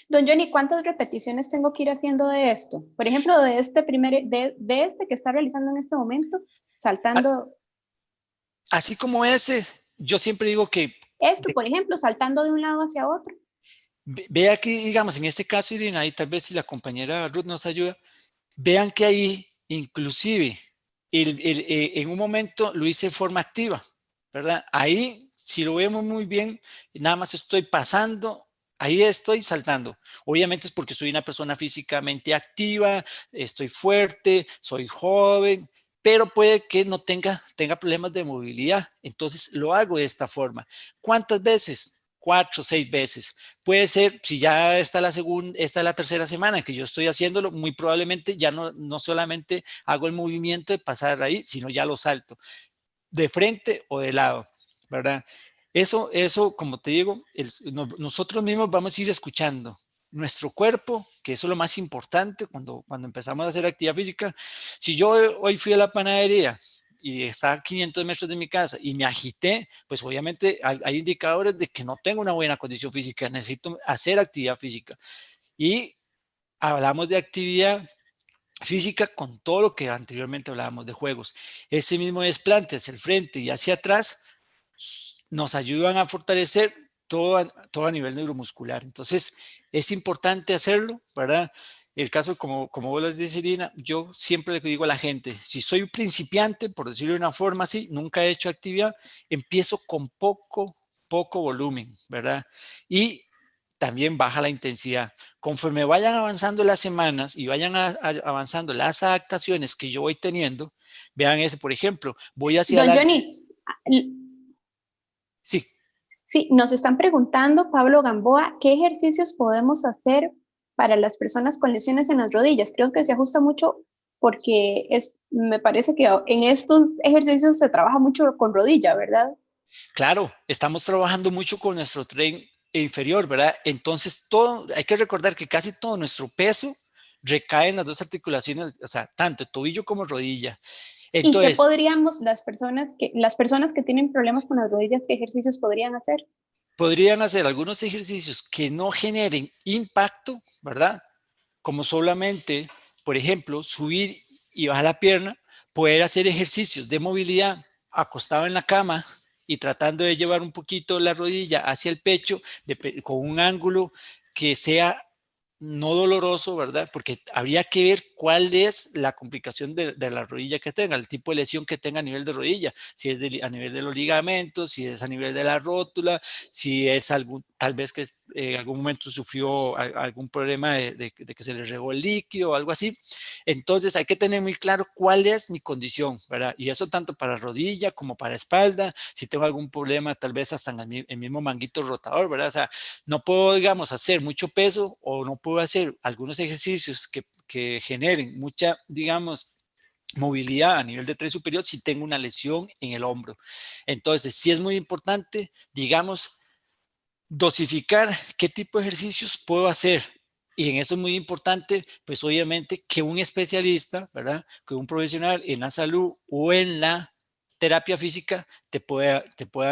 Don Johnny, ¿cuántas repeticiones tengo que ir haciendo de esto? Por ejemplo, de este que está realizando en este momento, saltando. Así como ese, yo siempre digo que Esto, por ejemplo, saltando de un lado hacia otro. vea que, digamos, en este caso, Irina, y tal vez si la compañera Ruth nos ayuda, vean que ahí, inclusive, en un momento lo hice de forma activa, ¿verdad? Ahí, si lo vemos muy bien, nada más estoy pasando, ahí estoy saltando. Obviamente es porque soy una persona físicamente activa, estoy fuerte, soy joven, pero puede que no tenga problemas de movilidad. Entonces lo hago de esta forma. ¿Cuántas veces? 4 o 6 veces. Puede ser, si ya está la segunda, esta es la tercera semana que yo estoy haciéndolo, muy probablemente ya no solamente hago el movimiento de pasar ahí, sino ya lo salto de frente o de lado, ¿verdad? Eso como te digo, nosotros mismos vamos a ir escuchando nuestro cuerpo, que eso es lo más importante cuando empezamos a hacer actividad física. Si yo hoy fui a la panadería y está a 500 metros de mi casa y me agité, pues obviamente hay indicadores de que no tengo una buena condición física, necesito hacer actividad física. Y hablamos de actividad física con todo lo que anteriormente hablábamos de juegos. Ese mismo desplante hacia el frente y hacia atrás nos ayudan a fortalecer todo a nivel neuromuscular. Entonces, es importante hacerlo, ¿verdad? El caso, como vos les dices, Irina, yo siempre le digo a la gente, si soy un principiante, por decirlo de una forma así, nunca he hecho actividad, empiezo con poco volumen, ¿verdad? Y también baja la intensidad. Conforme vayan avanzando las semanas y vayan avanzando las adaptaciones que yo voy teniendo, vean ese, por ejemplo, voy hacia Don adelante. Johnny, Sí, sí, nos están preguntando, Pablo Gamboa, ¿qué ejercicios podemos hacer para las personas con lesiones en las rodillas? Creo que se ajusta mucho porque me parece que en estos ejercicios se trabaja mucho con rodilla, ¿verdad? claro, estamos trabajando mucho con nuestro tren inferior, ¿verdad? Entonces, todo, hay que recordar que casi todo nuestro peso recae en las dos articulaciones, o sea, tanto tobillo como rodilla. ¿Y qué Entonces, podríamos, las personas que tienen problemas con las rodillas, qué ejercicios podrían hacer? podrían hacer algunos ejercicios que no generen impacto, ¿verdad? Como solamente, por ejemplo, subir y bajar la pierna, poder hacer ejercicios de movilidad acostado en la cama y tratando de llevar un poquito la rodilla hacia el pecho con un ángulo que sea no doloroso, ¿verdad? Porque habría que ver cuál es la complicación de la rodilla que tenga, el tipo de lesión que tenga a nivel de rodilla, si es a nivel de los ligamentos, si es a nivel de la rótula, si es tal vez que en algún momento sufrió algún problema de que se le regó el líquido o algo así. Entonces hay que tener muy claro cuál es mi condición, ¿verdad? Y eso tanto para rodilla como para espalda, si tengo algún problema tal vez hasta en el mismo manguito rotador, ¿verdad? O sea, no puedo, digamos, hacer mucho peso o no puedo hacer algunos ejercicios que generen mucha, digamos, movilidad a nivel de tren superior si tengo una lesión en el hombro. Entonces, sí es muy importante, digamos, dosificar qué tipo de ejercicios puedo hacer. Y en eso es muy importante, pues obviamente que un especialista, ¿verdad? Que un profesional en la salud o en la terapia física te pueda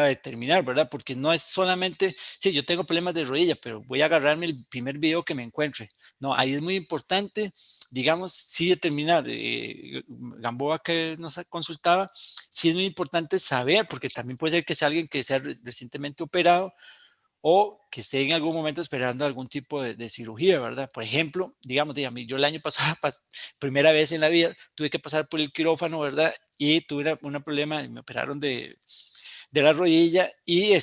determinar, ¿verdad? Porque no es solamente, sí, yo tengo problemas de rodilla, pero voy a agarrarme el primer video que me encuentre. No, ahí es muy importante, digamos, sí determinar. Gamboa que nos consultaba, sí es muy importante saber, porque también puede ser que sea alguien que sea recientemente operado o que esté en algún momento esperando algún tipo de cirugía, ¿verdad? Por ejemplo, digamos, dígame, yo el año pasado, primera vez en la vida, tuve que pasar por el quirófano, ¿verdad? Y tuve un problema y me operaron de la rodilla y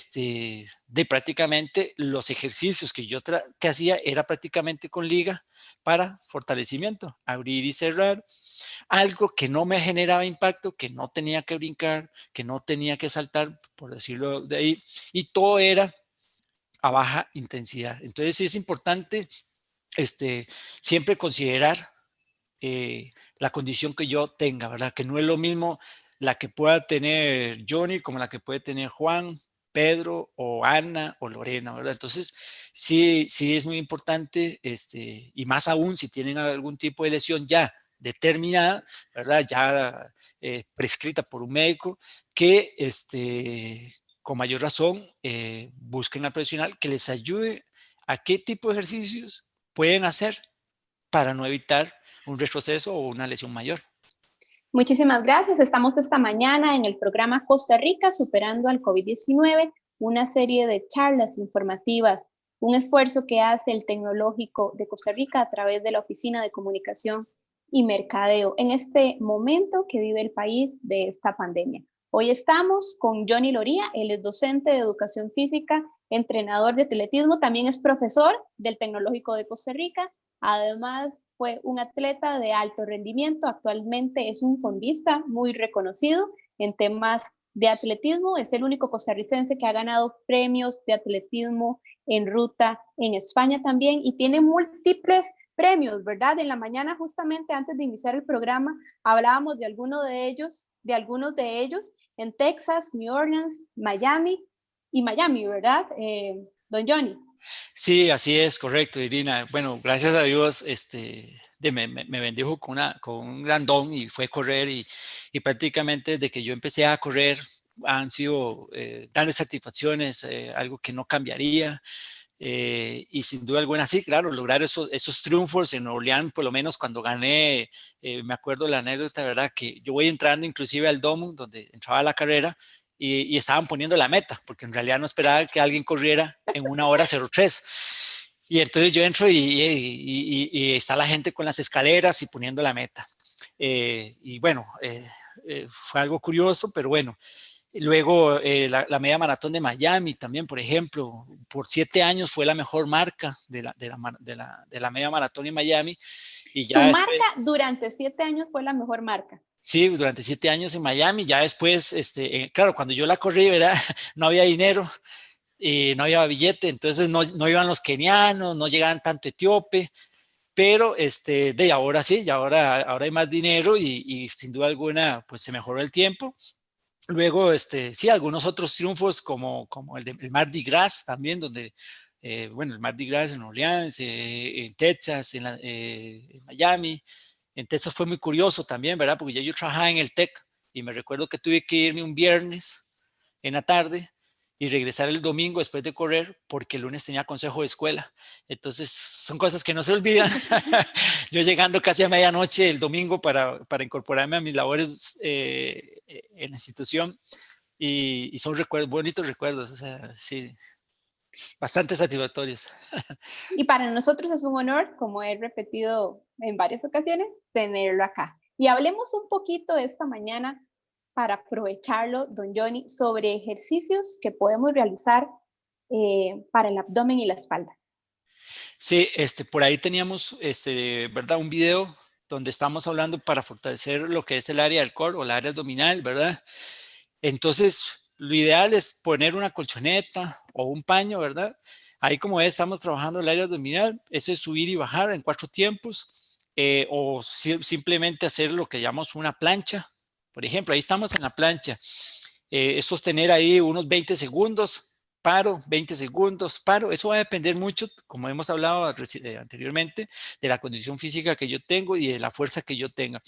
de prácticamente los ejercicios que yo que hacía era prácticamente con liga para fortalecimiento, abrir y cerrar, algo que no me generaba impacto, que no tenía que brincar, que no tenía que saltar, por decirlo de ahí, y todo era a baja intensidad. Entonces sí es importante siempre considerar la condición que yo tenga, ¿verdad? Que no es lo mismo la que pueda tener Johnny como la que puede tener Juan, Pedro o Ana o Lorena, ¿verdad? Entonces, sí, sí es muy importante, y más aún si tienen algún tipo de lesión ya determinada, ¿verdad? Ya prescrita por un médico, que con mayor razón busquen al profesional que les ayude a qué tipo de ejercicios pueden hacer para no evitar un retroceso o una lesión mayor. Muchísimas gracias. Estamos esta mañana en el programa Costa Rica Superando al COVID-19, una serie de charlas informativas, un esfuerzo que hace el Tecnológico de Costa Rica a través de la Oficina de Comunicación y Mercadeo en este momento que vive el país de esta pandemia. Hoy estamos con Johnny Loría, él es docente de educación física, entrenador de atletismo, también es profesor del Tecnológico de Costa Rica. Además, fue un atleta de alto rendimiento, actualmente es un fondista muy reconocido en temas de atletismo, es el único costarricense que ha ganado premios de atletismo en ruta en España también y tiene múltiples premios, ¿verdad? En la mañana, justamente antes de iniciar el programa, hablábamos de algunos de ellos en Texas, New Orleans, Miami y Miami, ¿verdad? Don Johnny. Sí, así es, correcto, Irina. Bueno, gracias a Dios, me bendijo con un gran don y fue correr y prácticamente desde que yo empecé a correr han sido grandes satisfacciones, algo que no cambiaría. Y sin duda alguna, sí, claro, lograr esos triunfos en Orleans, por lo menos cuando gané, me acuerdo la anécdota, ¿verdad? Que yo voy entrando inclusive al domo donde entraba la carrera y estaban poniendo la meta, porque en realidad no esperaba que alguien corriera en 1 hora 03. Y entonces yo entro y está la gente con las escaleras y poniendo la meta. Y bueno, fue algo curioso, pero bueno. Luego, la media maratón de Miami también, por ejemplo, por 7 años fue la mejor marca de la media maratón en Miami. Y Su ya marca después, durante 7 años fue la mejor marca. sí, durante 7 años en Miami. Ya después, claro, cuando yo la corrí, ¿verdad? No había dinero y no había billete, entonces no iban los kenianos, no llegaban tanto etíope. Pero de ahora sí, y ahora hay más dinero y sin duda alguna, pues se mejoró el tiempo. Luego, sí, algunos otros triunfos como el Mardi Gras también, donde, bueno, el Mardi Gras en Orleans, en Texas, en Miami. En Texas fue muy curioso también, ¿verdad? Porque ya yo trabajaba en el TEC y me recuerdo que tuve que irme un viernes en la tarde y regresar el domingo después de correr porque el lunes tenía consejo de escuela. Entonces, son cosas que no se olvidan. Yo llegando casi a medianoche el domingo para incorporarme a mis labores en la institución y son bonitos recuerdos, o sea, sí, bastante satisfactorios. Y para nosotros es un honor, como he repetido en varias ocasiones, tenerlo acá. Y hablemos un poquito esta mañana para aprovecharlo, don Johnny, sobre ejercicios que podemos realizar para el abdomen y la espalda. Sí, por ahí teníamos, ¿verdad? Un video donde estamos hablando para fortalecer lo que es el área del core o la área abdominal, ¿verdad? Entonces, lo ideal es poner una colchoneta o un paño, ¿verdad? Ahí como ves, estamos trabajando el área abdominal, eso es subir y bajar en 4 tiempos, o simplemente hacer lo que llamamos una plancha. Por ejemplo, ahí estamos en la plancha, es sostener ahí unos 20 segundos, paro, 20 segundos, paro. Eso va a depender mucho, como hemos hablado anteriormente, de la condición física que yo tengo y de la fuerza que yo tenga.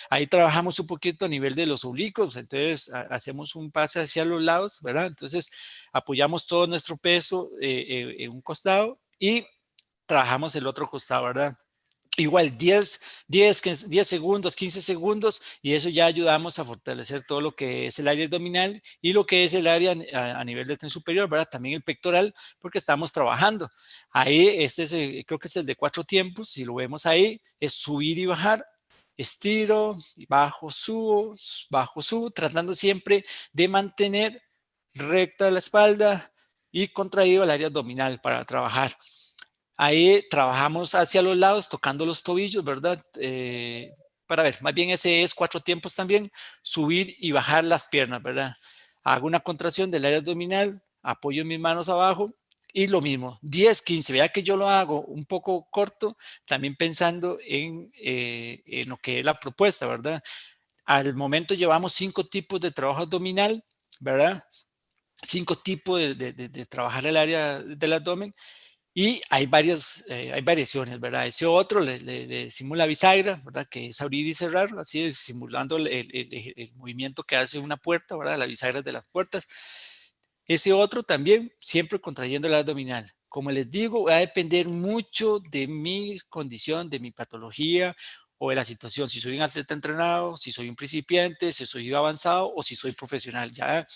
Ahí trabajamos un poquito a nivel de los oblicuos, entonces hacemos un pase hacia los lados, ¿verdad? Entonces apoyamos todo nuestro peso en un costado y trabajamos el otro costado, ¿verdad? Igual 10 segundos, 15 segundos y eso ya ayudamos a fortalecer todo lo que es el área abdominal y lo que es el área a nivel de tren superior, ¿verdad? También el pectoral porque estamos trabajando. Ahí, creo que es el de 4 tiempos, si lo vemos ahí, es subir y bajar, estiro, bajo, subo, tratando siempre de mantener recta la espalda y contraído el área abdominal para trabajar. Ahí trabajamos hacia los lados, tocando los tobillos, ¿verdad? Para ver, más bien ese es 4 tiempos también, subir y bajar las piernas, ¿verdad? Hago una contracción del área abdominal, apoyo mis manos abajo y lo mismo, 10, 15. Vea que yo lo hago un poco corto, también pensando en lo que es la propuesta, ¿verdad? Al momento llevamos 5 tipos de trabajo abdominal, ¿verdad? 5 tipos de trabajar el área del abdomen y hay variaciones, ¿verdad? Ese otro le simula bisagra, ¿verdad? Que es abrir y cerrar, así es, simulando el movimiento que hace una puerta, ¿verdad? La bisagra de las puertas. Ese otro también, siempre contrayendo el abdominal. Como les digo, va a depender mucho de mi condición, de mi patología o de la situación. Si soy un atleta entrenado, si soy un principiante, si soy avanzado o si soy profesional. Ya,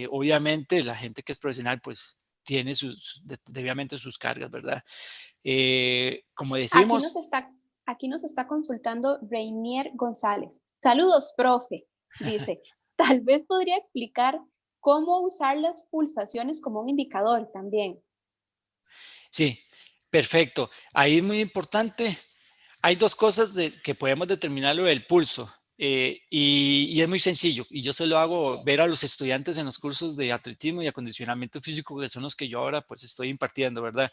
obviamente, la gente que es profesional, pues tiene debidamente sus cargas, ¿verdad? Como Aquí decimos, aquí nos está consultando Reinier González. Saludos, profe. Dice, tal vez podría explicar cómo usar las pulsaciones como un indicador también. sí, perfecto. Ahí es muy importante. Hay dos cosas que podemos determinarlo del pulso y es muy sencillo y yo se lo hago ver a los estudiantes en los cursos de atletismo y acondicionamiento físico que son los que yo ahora pues estoy impartiendo, ¿verdad?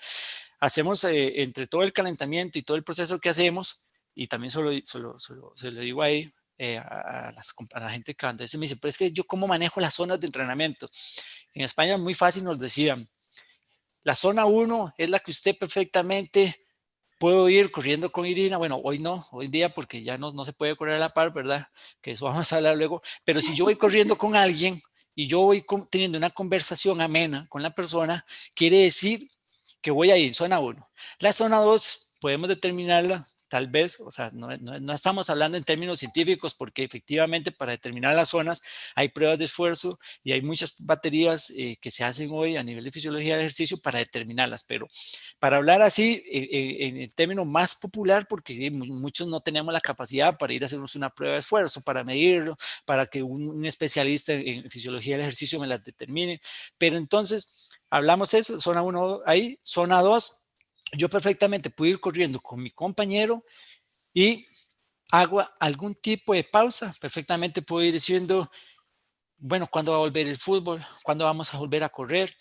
Hacemos entre todo el calentamiento y todo el proceso que hacemos y también se lo digo ahí a la gente que cuando me dice, pero es que yo cómo manejo las zonas de entrenamiento. En España muy fácil nos decían, la zona uno es la que usted perfectamente puedo ir corriendo con Irina. Bueno, hoy no, hoy día porque ya no se puede correr a la par, ¿verdad? Que eso vamos a hablar luego. Pero si yo voy corriendo con alguien y yo voy teniendo una conversación amena con la persona, quiere decir que voy a ir zona uno. La zona 2 podemos determinarla tal vez, o sea, no estamos hablando en términos científicos porque efectivamente para determinar las zonas hay pruebas de esfuerzo y hay muchas baterías que se hacen hoy a nivel de fisiología del ejercicio para determinarlas, pero para hablar así en el término más popular, porque muchos no tenemos la capacidad para ir a hacernos una prueba de esfuerzo, para medirlo, para que un especialista en fisiología del ejercicio me las determine, pero entonces hablamos eso, zona 1 ahí, zona 2, yo perfectamente puedo ir corriendo con mi compañero y hago algún tipo de pausa, perfectamente puedo ir diciendo, bueno, ¿cuándo va a volver el fútbol? ¿Cuándo vamos a volver a correr?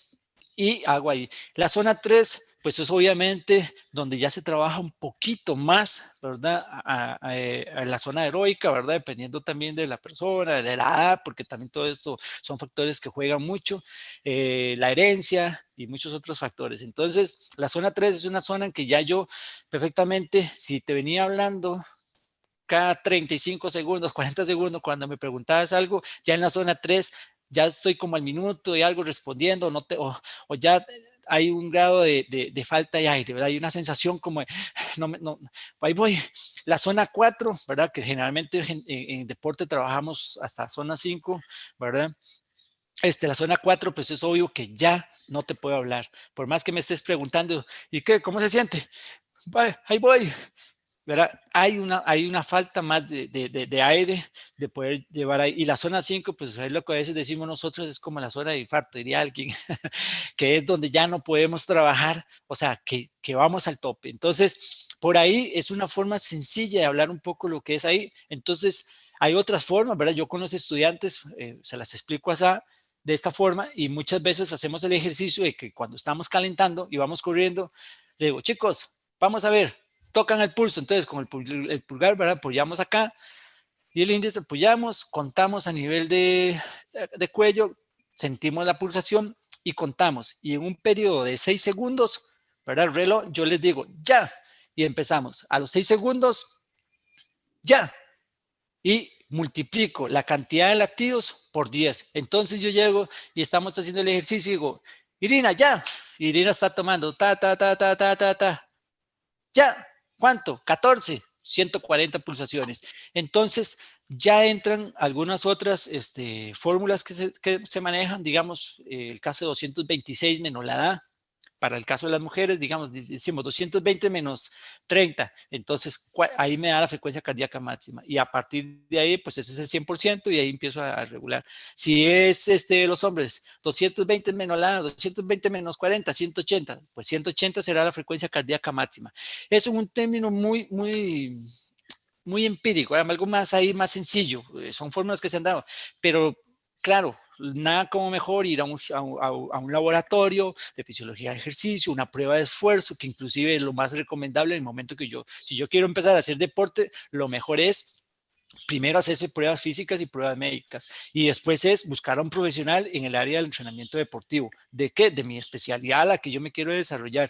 Y hago ahí. La zona 3 pues es obviamente donde ya se trabaja un poquito más, ¿verdad? A la zona heroica, ¿verdad? Dependiendo también de la persona, de la edad, porque también todo esto son factores que juegan mucho, la herencia y muchos otros factores. Entonces, la zona 3 es una zona en que ya yo perfectamente, si te venía hablando cada 35 segundos, 40 segundos, cuando me preguntabas algo, ya en la zona 3 ya estoy como al minuto y algo respondiendo, o ya hay un grado de falta de aire, ¿verdad? Hay una sensación como, ahí voy. La zona 4, ¿verdad? Que generalmente en deporte trabajamos hasta zona 5, ¿verdad? La zona 4, pues es obvio que ya no te puedo hablar. Por más que me estés preguntando, ¿y qué? ¿Cómo se siente? Ahí voy, ¿verdad? Hay una falta más de aire de poder llevar ahí. Y la zona 5 pues es lo que a veces decimos nosotros, es como la zona de infarto, diría alguien, que es donde ya no podemos trabajar, o sea, que vamos al tope. Entonces, por ahí es una forma sencilla de hablar un poco lo que es ahí. Entonces, hay otras formas, ¿verdad? Yo con los estudiantes se las explico así, de esta forma y muchas veces hacemos el ejercicio de que cuando estamos calentando y vamos corriendo, le digo, chicos, vamos a ver, tocan el pulso, entonces con el pulgar, ¿verdad? Apoyamos acá y el índice apoyamos, contamos a nivel de cuello, sentimos la pulsación y contamos. Y en un periodo de 6 segundos, ¿verdad? El reloj, yo les digo, ya, y empezamos. A los 6 segundos, ya, y multiplico la cantidad de latidos por 10. Entonces yo llego y estamos haciendo el ejercicio y digo, Irina, ya. Irina está tomando, ya, ¿cuánto? 14, 140 pulsaciones. Entonces, ya entran algunas otras fórmulas que se manejan, digamos, el caso de 226 menos la edad, para el caso de las mujeres, digamos, decimos 220 menos 30, entonces ahí me da la frecuencia cardíaca máxima y a partir de ahí, pues ese es el 100% y ahí empiezo a regular. Si es los hombres, 220 menos 220 menos 40, 180, pues 180 será la frecuencia cardíaca máxima. Es un término muy empírico, algo más ahí, más sencillo, son fórmulas que se han dado, pero claro, nada como mejor ir a un laboratorio de fisiología de ejercicio, una prueba de esfuerzo, que inclusive es lo más recomendable en el momento que si yo quiero empezar a hacer deporte, lo mejor es primero hacerse pruebas físicas y pruebas médicas y después es buscar a un profesional en el área del entrenamiento deportivo. ¿De qué? De mi especialidad a la que yo me quiero desarrollar,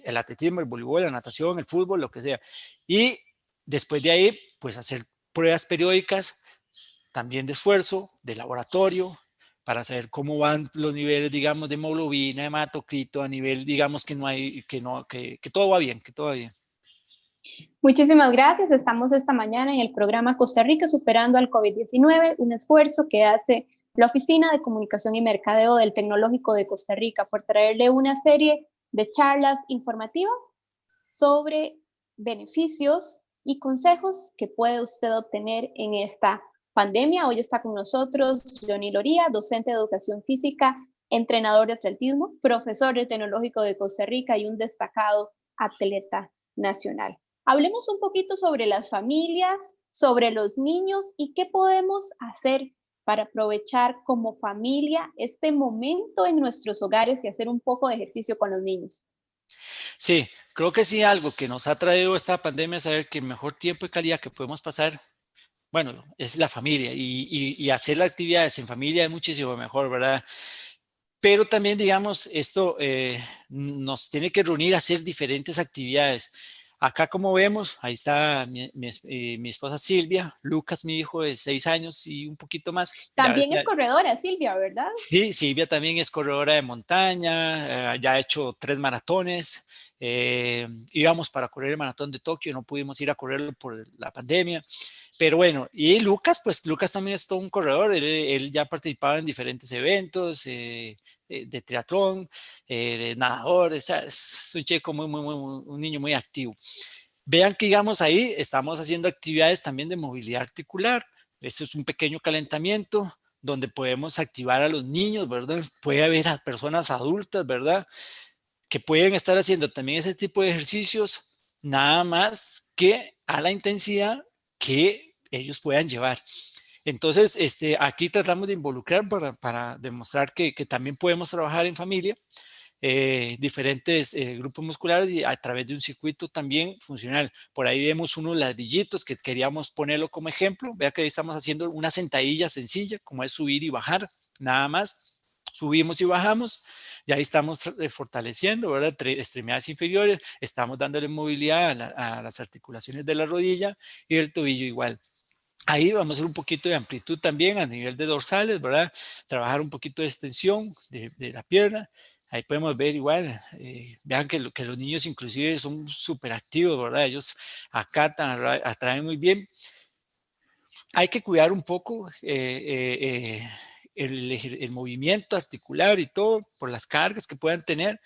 el atletismo, el voleibol, la natación, el fútbol, lo que sea. Y después de ahí, pues hacer pruebas periódicas también de esfuerzo, de laboratorio, para saber cómo van los niveles, digamos, de hemoglobina, hematocrito, a nivel, digamos, que no hay, que todo va bien, que todo va bien. Muchísimas gracias. Estamos esta mañana en el programa Costa Rica Superando al COVID-19, un esfuerzo que hace la Oficina de Comunicación y Mercadeo del Tecnológico de Costa Rica por traerle una serie de charlas informativas sobre beneficios y consejos que puede usted obtener en esta pandemia. Hoy está con nosotros Johnny Loría, docente de educación física, entrenador de atletismo, profesor del Tecnológico de Costa Rica y un destacado atleta nacional. Hablemos un poquito sobre las familias, sobre los niños y qué podemos hacer para aprovechar como familia este momento en nuestros hogares y hacer un poco de ejercicio con los niños. Sí, creo que sí, algo que nos ha traído esta pandemia es saber que el mejor tiempo y calidad que podemos pasar, bueno, es la familia y hacer las actividades en familia es muchísimo mejor, ¿verdad? Pero también, digamos, esto nos tiene que reunir a hacer diferentes actividades. Acá, como vemos, ahí está mi esposa Silvia, Lucas, mi hijo de 6 años y un poquito más. También es corredora, Silvia, ¿verdad? Sí, Silvia también es corredora de montaña, ya ha hecho 3 maratones. Íbamos para correr el maratón de Tokio, no pudimos ir a correrlo por la pandemia. Pero bueno, y Lucas, pues Lucas también es todo un corredor, él ya participaba en diferentes eventos de triatlón, de nadador, es un chico un niño muy activo. Vean que, digamos, ahí estamos haciendo actividades también de movilidad articular. Esto es un pequeño calentamiento donde podemos activar a los niños, ¿verdad? Puede haber a personas adultas, ¿verdad? Que pueden estar haciendo también ese tipo de ejercicios, nada más que a la intensidad que ellos puedan llevar. Entonces, aquí tratamos de involucrar para demostrar que también podemos trabajar en familia, diferentes grupos musculares y a través de un circuito también funcional. Por ahí vemos unos ladrillitos que queríamos ponerlo como ejemplo. Vea que ahí estamos haciendo una sentadilla sencilla, como es subir y bajar, nada más. Subimos y bajamos, ya ahí estamos fortaleciendo, ¿verdad? Extremidades inferiores, estamos dándole movilidad a las articulaciones de la rodilla y el tobillo igual. Ahí vamos a hacer un poquito de amplitud también a nivel de dorsales, ¿verdad? Trabajar un poquito de extensión de la pierna. Ahí podemos ver igual, vean que los niños inclusive son súper activos, ¿verdad? Ellos acatan, atraen muy bien. Hay que cuidar un poco el movimiento articular y todo por las cargas que puedan tener,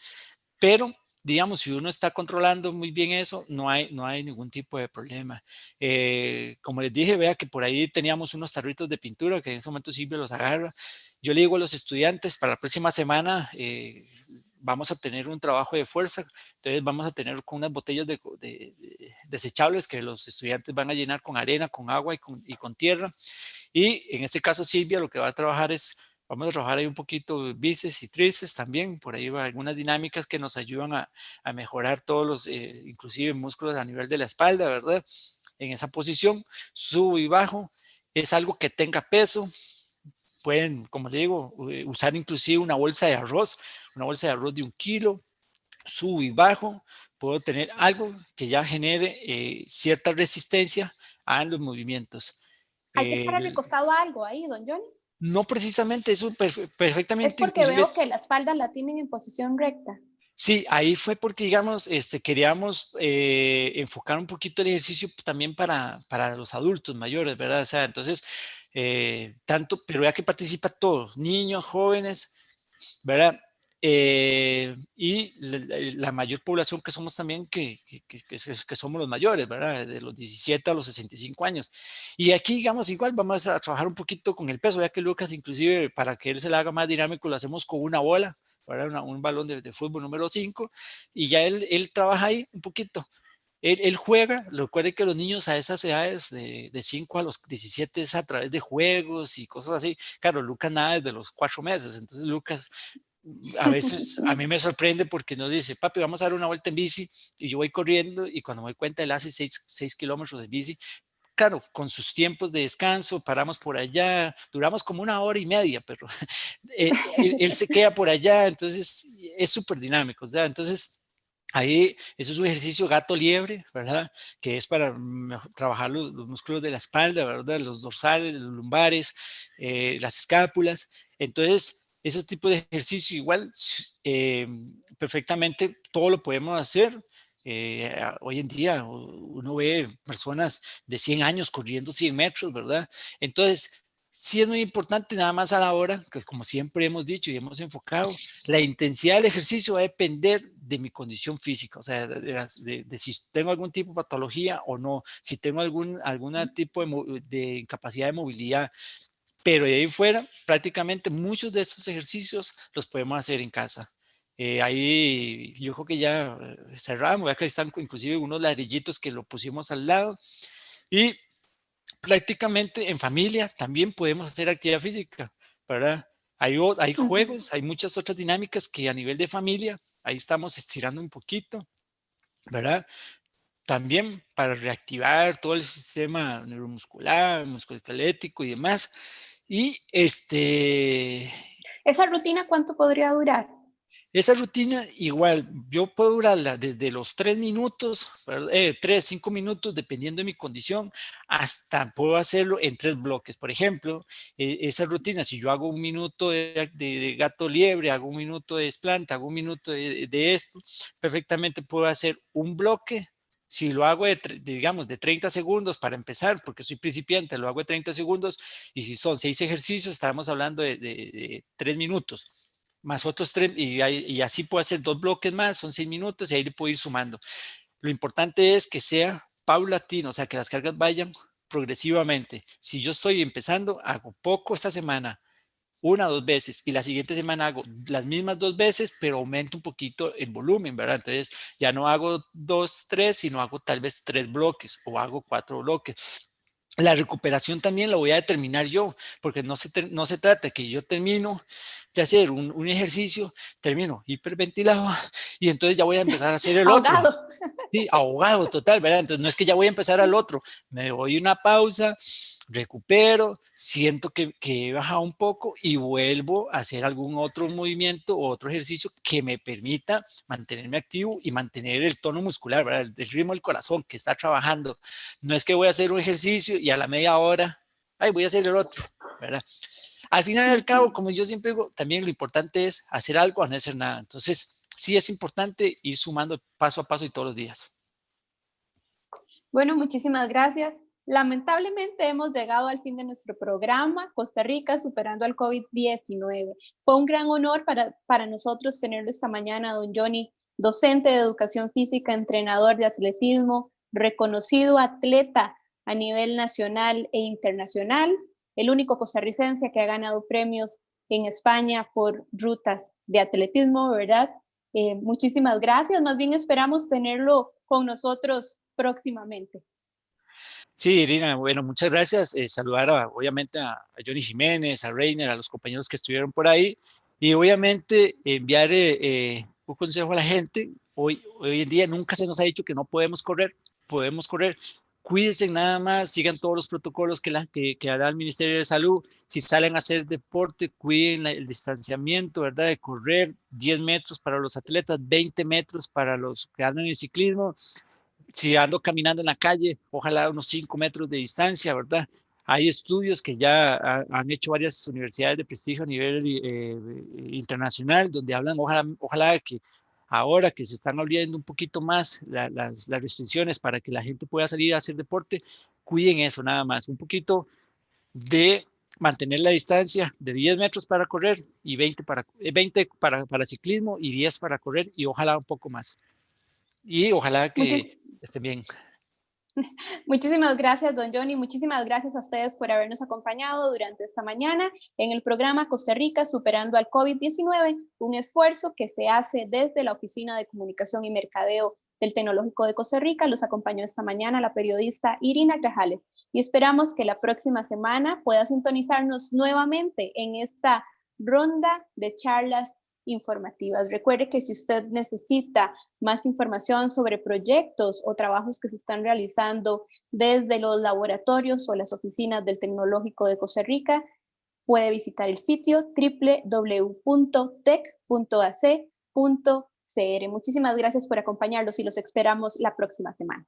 pero digamos, si uno está controlando muy bien eso, no hay ningún tipo de problema. Como les dije, vea que por ahí teníamos unos tarritos de pintura que en ese momento Silvia los agarra. Yo le digo a los estudiantes, para la próxima semana vamos a tener un trabajo de fuerza, entonces vamos a tener con unas botellas desechables que los estudiantes van a llenar con arena, con agua y con tierra. Y en este caso Silvia lo que va a trabajar vamos a trabajar ahí un poquito bíceps y tríceps también, por ahí va algunas dinámicas que nos ayudan a mejorar todos los, inclusive músculos a nivel de la espalda, ¿verdad? En esa posición, subo y bajo, es algo que tenga peso, pueden, como le digo, usar inclusive una bolsa de arroz de 1 kilo, subo y bajo, puedo tener algo que ya genere cierta resistencia a los movimientos. Hay que estar recostado a algo ahí, don Johnny. No precisamente, eso Es perfectamente, porque inclusive veo que la espalda la tienen en posición recta. sí, ahí fue porque, digamos, queríamos enfocar un poquito el ejercicio también para los adultos mayores, ¿verdad? O sea, entonces, pero ya que participa todos, niños, jóvenes, ¿verdad? y la mayor población que somos también, que somos los mayores, ¿verdad? De los 17 a los 65 años. Y aquí, digamos, igual vamos a trabajar un poquito con el peso, ya que Lucas, inclusive, para que él se le haga más dinámico, lo hacemos con una bola, ¿verdad? Un balón de fútbol número 5, y ya él trabaja ahí un poquito. Él juega, recuerde que los niños a esas edades de 5 a los 17 es a través de juegos y cosas así. Claro, Lucas nada desde los 4 meses, entonces Lucas a veces a mí me sorprende porque nos dice, papi, vamos a dar una vuelta en bici, y yo voy corriendo y cuando me doy cuenta él hace 6 kilómetros de bici. Claro, con sus tiempos de descanso, paramos por allá, duramos como 1 hora y media, pero él se queda por allá, entonces es súper dinámico, ¿verdad? Entonces, ahí, eso es un ejercicio gato-liebre, ¿verdad? Que es para trabajar los músculos de la espalda, ¿verdad? Los dorsales, los lumbares, las escápulas. Entonces, ese tipo de ejercicio igual, perfectamente todo lo podemos hacer. Hoy en día uno ve personas de 100 años corriendo 100 metros, ¿verdad? Entonces, sí es muy importante nada más a la hora, que como siempre hemos dicho y hemos enfocado, la intensidad del ejercicio va a depender de mi condición física, o sea, de si tengo algún tipo de patología o no, si tengo algún tipo de incapacidad de movilidad, pero de ahí fuera, prácticamente muchos de estos ejercicios los podemos hacer en casa. Ahí yo creo que ya cerramos, ya que están inclusive unos ladrillitos que lo pusimos al lado, y prácticamente en familia también podemos hacer actividad física, ¿verdad? Hay juegos, hay muchas otras dinámicas que a nivel de familia, ahí estamos estirando un poquito, ¿verdad? También para reactivar todo el sistema neuromuscular, musculoesquelético y demás. Y ¿Esa rutina cuánto podría durar? esa rutina igual, yo puedo durarla desde los 3 minutos, 5 minutos, dependiendo de mi condición, hasta puedo hacerlo en 3 bloques. Por ejemplo, esa rutina, si yo hago 1 minuto de gato liebre, hago 1 minuto de desplante, hago 1 minuto de esto, perfectamente puedo hacer un bloque. Si lo hago digamos, de 30 segundos para empezar, porque soy principiante, lo hago de 30 segundos, y si son 6 ejercicios, estaremos hablando de 3 minutos más otros 3, y así puedo hacer 2 bloques más, son 6 minutos, y ahí le puedo ir sumando. Lo importante es que sea paulatino, o sea, que las cargas vayan progresivamente. Si yo estoy empezando, hago poco esta semana, 1 o 2 veces, y la siguiente semana hago las mismas 2 veces, pero aumento un poquito el volumen, ¿verdad? Entonces ya no hago 2, 3, sino hago tal vez 3 bloques o hago 4 bloques. La recuperación también la voy a determinar yo, porque no se trata que yo termino de hacer un ejercicio, termino hiperventilado, y entonces ya voy a empezar a hacer el otro. Ahogado. Sí, ahogado total, ¿verdad? Entonces no es que ya voy a empezar al otro, me doy una pausa, recupero, siento que he bajado un poco y vuelvo a hacer algún otro movimiento o otro ejercicio que me permita mantenerme activo y mantener el tono muscular, ¿verdad? El ritmo del corazón que está trabajando. No es que voy a hacer un ejercicio y a la media hora, ay, voy a hacer el otro, ¿verdad? Al final y al cabo, como yo siempre digo, también lo importante es hacer algo a no hacer nada. Entonces, sí es importante ir sumando paso a paso y todos los días. Bueno, muchísimas gracias. Lamentablemente hemos llegado al fin de nuestro programa, Costa Rica superando al COVID-19. Fue un gran honor para nosotros tenerlo esta mañana, don Johnny, docente de educación física, entrenador de atletismo, reconocido atleta a nivel nacional e internacional, el único costarricense que ha ganado premios en España por rutas de atletismo, ¿verdad? Muchísimas gracias. Más bien esperamos tenerlo con nosotros próximamente. Sí, Irina, bueno, muchas gracias. Saludar obviamente a Johnny Jiménez, a Reiner, a los compañeros que estuvieron por ahí, y obviamente enviar un consejo a la gente. Hoy en día nunca se nos ha dicho que no podemos correr. Cuídense nada más, sigan todos los protocolos que da el Ministerio de Salud. Si salen a hacer deporte, cuiden el distanciamiento, ¿verdad? De correr 10 metros para los atletas, 20 metros para los que andan en ciclismo. Si ando caminando en la calle, ojalá unos 5 metros de distancia, ¿verdad? Hay estudios que ya han hecho varias universidades de prestigio a nivel internacional, donde hablan, ojalá que ahora que se están abriendo un poquito más las restricciones para que la gente pueda salir a hacer deporte, cuiden eso nada más, un poquito de mantener la distancia de 10 metros para correr y 20 para ciclismo y 10 para correr y ojalá un poco más. Y ojalá Muchis- que estén bien. Muchísimas gracias, don Johnny. Muchísimas gracias a ustedes por habernos acompañado durante esta mañana en el programa Costa Rica Superando al COVID-19, un esfuerzo que se hace desde la Oficina de Comunicación y Mercadeo del Tecnológico de Costa Rica. Los acompañó esta mañana la periodista Irina Grajales y esperamos que la próxima semana pueda sintonizarnos nuevamente en esta ronda de charlas informativas. Recuerde que si usted necesita más información sobre proyectos o trabajos que se están realizando desde los laboratorios o las oficinas del Tecnológico de Costa Rica, puede visitar el sitio www.tec.ac.cr. Muchísimas gracias por acompañarnos y los esperamos la próxima semana.